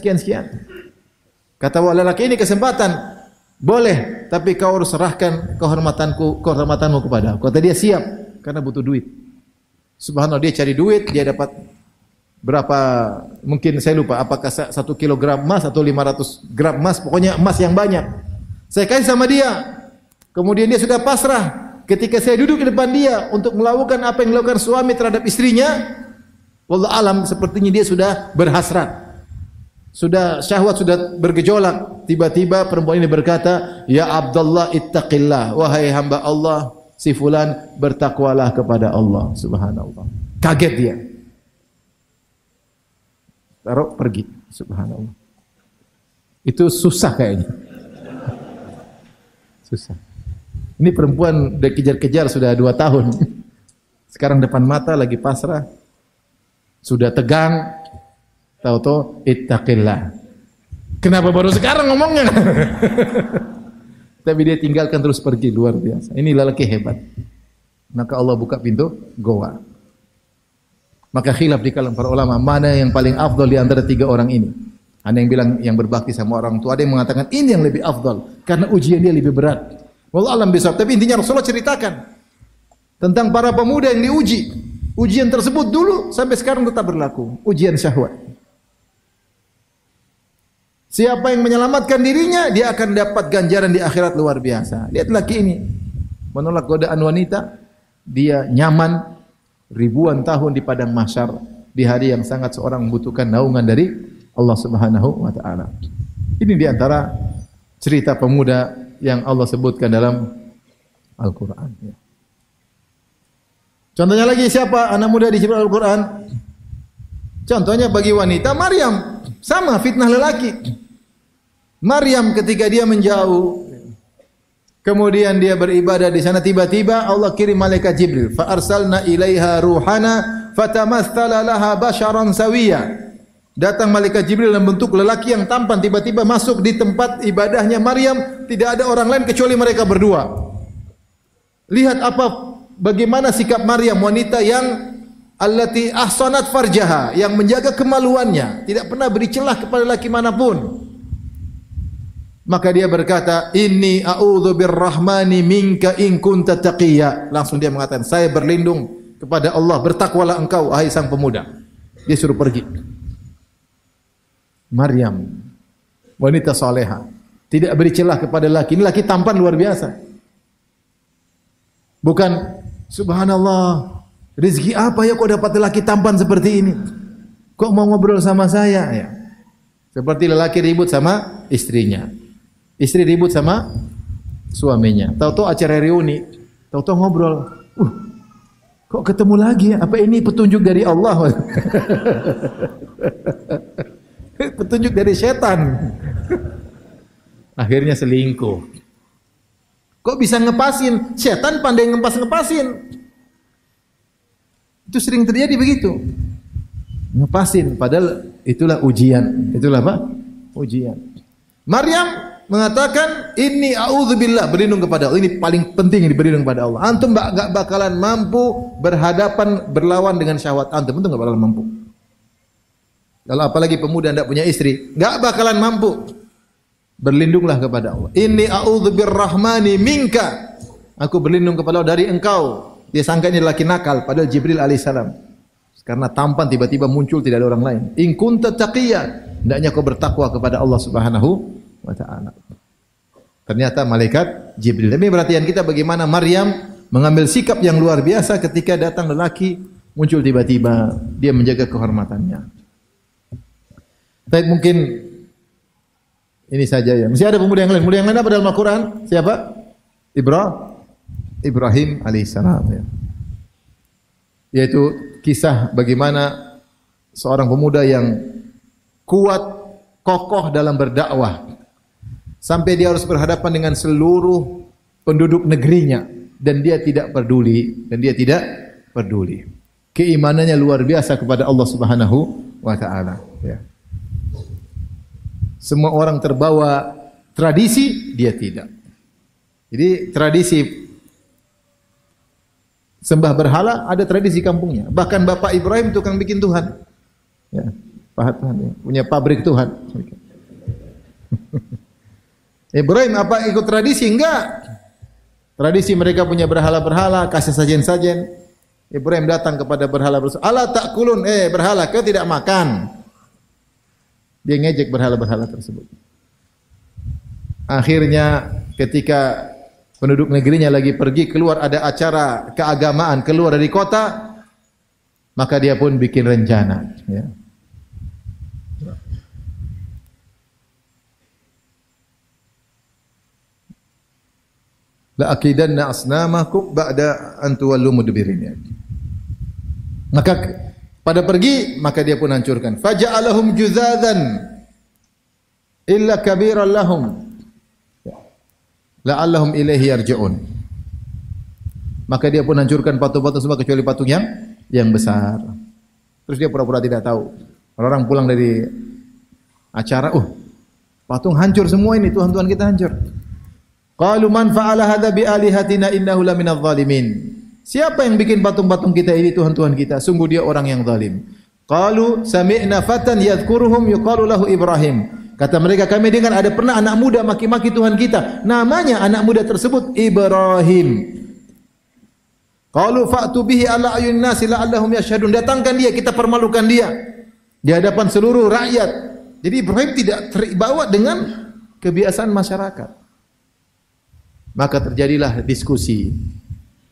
S1: Kata lelaki ini, kesempatan. Boleh, tapi kau harus serahkan kehormatanmu kepada aku. Kata dia, siap, karena butuh duit. Subhanallah, dia cari duit, dia dapat berapa, mungkin saya lupa, apakah 1 kilogram emas atau 500 gram emas, pokoknya emas yang banyak. Saya kasih sama dia. Kemudian dia sudah pasrah. Ketika saya duduk di depan dia untuk melakukan apa yang dilakukan suami terhadap istrinya, wallahu alam sepertinya dia sudah berhasrat. Sudah syahwat sudah bergejolak. Tiba-tiba perempuan ini berkata, "Ya Abdullah ittaqillah." Wahai hamba Allah, si fulan bertakwalah kepada Allah. Subhanallah. Kaget dia. Taruh pergi. Subhanallah. Itu susah kayaknya. Susah. Ini perempuan udah kejar-kejar sudah 2 tahun. Sekarang depan mata lagi pasrah. Sudah tegang. Tahu-tahu ittaqillah. Kenapa baru sekarang ngomongnya? Tapi dia tinggalkan terus pergi, luar biasa. Ini lelaki hebat. Maka Allah buka pintu goa. Maka khilaf di kalangan para ulama, mana yang paling afdal di antara 3 orang ini? Ada yang bilang yang berbakti sama orang tua, ada yang mengatakan ini yang lebih afdal karena ujian dia lebih berat. Wallahu alam bisawab. Tapi intinya Rasulullah ceritakan tentang para pemuda yang diuji. Ujian tersebut dulu sampai sekarang tetap berlaku. Ujian syahwat. Siapa yang menyelamatkan dirinya, dia akan dapat ganjaran di akhirat luar biasa. Lihat laki ini menolak godaan wanita, dia nyaman ribuan tahun di padang mahsyar di hari yang sangat seorang membutuhkan naungan dari Allah Subhanahu wa taala. Ini di antara cerita pemuda yang Allah sebutkan dalam Al-Qur'an. Contohnya lagi siapa anak muda di Al-Qur'an? Contohnya bagi wanita Maryam, sama fitnah lelaki. Maryam ketika dia menjauh Kemudian dia beribadah di sana, tiba-tiba Allah kirim malaikat Jibril. Fa arsalna ilaiha ruhana fatamatsala laha basharan sawiya. Datang malaikat Jibril dalam bentuk lelaki yang tampan, tiba-tiba masuk di tempat ibadahnya Maryam, tidak ada orang lain kecuali mereka berdua. Lihat bagaimana sikap Maryam, wanita yang allati ahsanat farjaha, yang menjaga kemaluannya, tidak pernah beri celah kepada laki manapun. Maka dia berkata, "Inni a'udzu birrahmani minka in kunta taqiyya." Langsung dia mengatakan, "Saya berlindung kepada Allah, bertakwalah engkau wahai sang pemuda." Dia suruh pergi. Maryam, wanita saleha, tidak beri celah kepada laki. Ini laki tampan luar biasa. Bukan, subhanallah, rezeki apa ya kok dapat laki tampan seperti ini? Kok mau ngobrol sama saya? Ya. Seperti lelaki ribut sama istrinya. Istri ribut sama suaminya. Tahu-tahu acara reuni, tahu-tahu ngobrol. Kok ketemu lagi ya? Apa ini petunjuk dari Allah? Petunjuk dari setan. Akhirnya selingkuh. Kok bisa ngepasin? Setan pandai ngepasin. Itu sering terjadi begitu. Ngepasin, padahal itulah ujian. Itulah apa? Ujian. Maryam mengatakan, "Inni a'udzubillah," berlindung kepada Allah. Ini paling penting, berlindung kepada Allah. Antum enggak bakalan mampu berlawan dengan syahwat antum, enggak bakalan mampu. Kalau apalagi pemuda tidak punya istri, enggak bakalan mampu. Berlindunglah kepada Allah. Inni a'udzu birrahmani minka. Aku berlindung kepada Allah dari engkau. Dia sangka ini laki nakal, padahal Jibril alaihissalam. Karena tampan tiba-tiba muncul, tidak ada orang lain. In kunta taqiyya, hendaknya kau bertakwa kepada Allah Subhanahu wa ta'ala. Ternyata malaikat Jibril. Demi perhatian kita bagaimana Maryam mengambil sikap yang luar biasa ketika datang lelaki muncul tiba-tiba, dia menjaga kehormatannya. Baik, mungkin ini saja ya. Masih ada pemuda yang lain. Pemuda yang lain apa dalam Al-Quran? Siapa? Ibrahim alaihissalam. Ya. Yaitu kisah bagaimana seorang pemuda yang kuat, kokoh dalam berdakwah. Sampai dia harus berhadapan dengan seluruh penduduk negerinya. Dan dia tidak peduli. Keimanannya luar biasa kepada Allah Subhanahu wa ta'ala. Ya. Semua orang terbawa tradisi, dia tidak. Jadi tradisi sembah berhala ada tradisi kampungnya. Bahkan Bapak Ibrahim tukang bikin Tuhan. Ya, pahat Tuhan, ya. Punya pabrik Tuhan. Ibrahim apa ikut tradisi? Enggak. Tradisi mereka punya berhala-berhala, kasih sajen-sajen. Ibrahim datang kepada berhala-berhala. "Ala ta'kulun, berhala, kau tidak makan." Dia ngejek berhala-berhala tersebut. Akhirnya ketika penduduk negerinya lagi pergi, keluar ada acara keagamaan, keluar dari kota, maka dia pun bikin rencana. Ya. La aqidanna asnamakum ba'da an tuwallu mudbirin. Maka pada pergi, maka dia pun hancurkan. Faja'alahum juzadzan illa kabiran lahum la'allahum ilaihi yarji'un. Maka dia pun hancurkan patung-patung semua kecuali patung yang besar. Terus dia pura-pura tidak tahu. Orang pulang dari acara, patung hancur semua ini, Tuhan-Tuhan kita hancur. Qalu man fa'ala hadza bi alihatina innahu laminadh dhalimin. Siapa yang bikin patung-patung kita ini, Tuhan-Tuhan kita? Sungguh dia orang yang zalim. Qalu sami'na fatan yadhkuruhum yuqalu lahu Ibrahim. Kata mereka, kami dengar ada pernah anak muda maki-maki Tuhan kita. Namanya anak muda tersebut Ibrahim. Qalu fa'tu bihi ala ayun nasi la'allahum yashhadun. Datangkan dia, kita permalukan dia di hadapan seluruh rakyat. Jadi Ibrahim tidak terbawa dengan kebiasaan masyarakat. Maka terjadilah diskusi.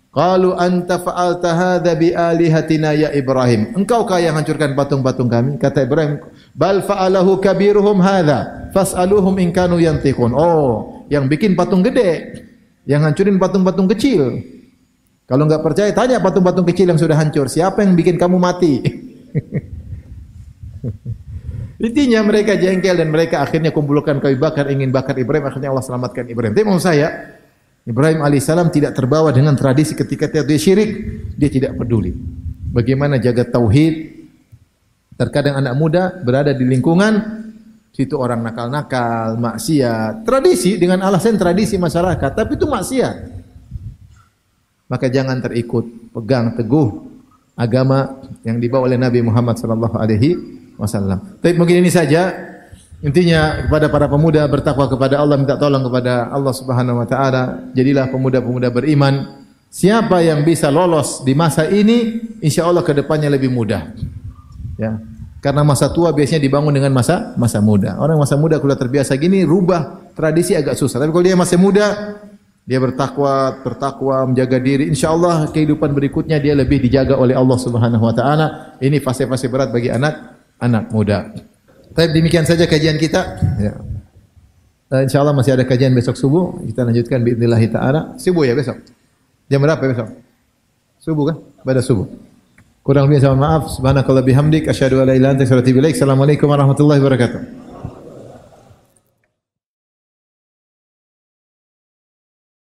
S1: Qalu anta fa'alta hadza bi alihatina ya Ibrahim. Engkaukah yang hancurkan patung-patung kami? Kata Ibrahim, bal fa'alahu kabiruhum hadza fas'aluhum in kanu yantiqun. Oh, yang bikin patung gede, yang hancurin patung-patung kecil. Kalau enggak percaya, tanya patung-patung kecil yang sudah hancur, siapa yang bikin kamu mati? Intinya mereka jengkel dan mereka akhirnya kumpulkan kayu bakar, ingin bakar Ibrahim. Akhirnya Allah selamatkan Ibrahim. Tapi mau saya, Ibrahim alaihissalam tidak terbawa dengan tradisi ketika dia syirik, dia tidak peduli. Bagaimana jaga tauhid. Terkadang anak muda berada di lingkungan situ orang nakal-nakal, maksiat, tradisi dengan alasan tradisi masyarakat, tapi itu maksiat. Maka jangan terikut, pegang teguh agama yang dibawa oleh Nabi Muhammad sallallahu alaihi wasallam. Tapi mungkin ini saja. Intinya kepada para pemuda bertakwa kepada Allah, minta tolong kepada Allah Subhanahu wa taala. Jadilah pemuda-pemuda beriman. Siapa yang bisa lolos di masa ini, insyaallah ke depannya lebih mudah. Ya. Karena masa tua biasanya dibangun dengan masa muda. Orang masa muda kalau terbiasa gini, rubah tradisi agak susah. Tapi kalau dia masih muda, dia bertakwa, menjaga diri, insyaallah kehidupan berikutnya dia lebih dijaga oleh Allah Subhanahu wa taala. Ini fase-fase berat bagi anak muda. Tapi demikian saja kajian kita. Ya. InsyaAllah masih ada kajian besok subuh. Kita lanjutkan biidznillah ta'ala. Subuh ya besok? Jam berapa besok? Subuh kan? Pada subuh. Kurang lebih sama maaf. Subhanakallah bihamdik. Asyhadu an la ilaha illa anta astaghfiruka wa atubu ilaik. Assalamualaikum warahmatullahi wabarakatuh.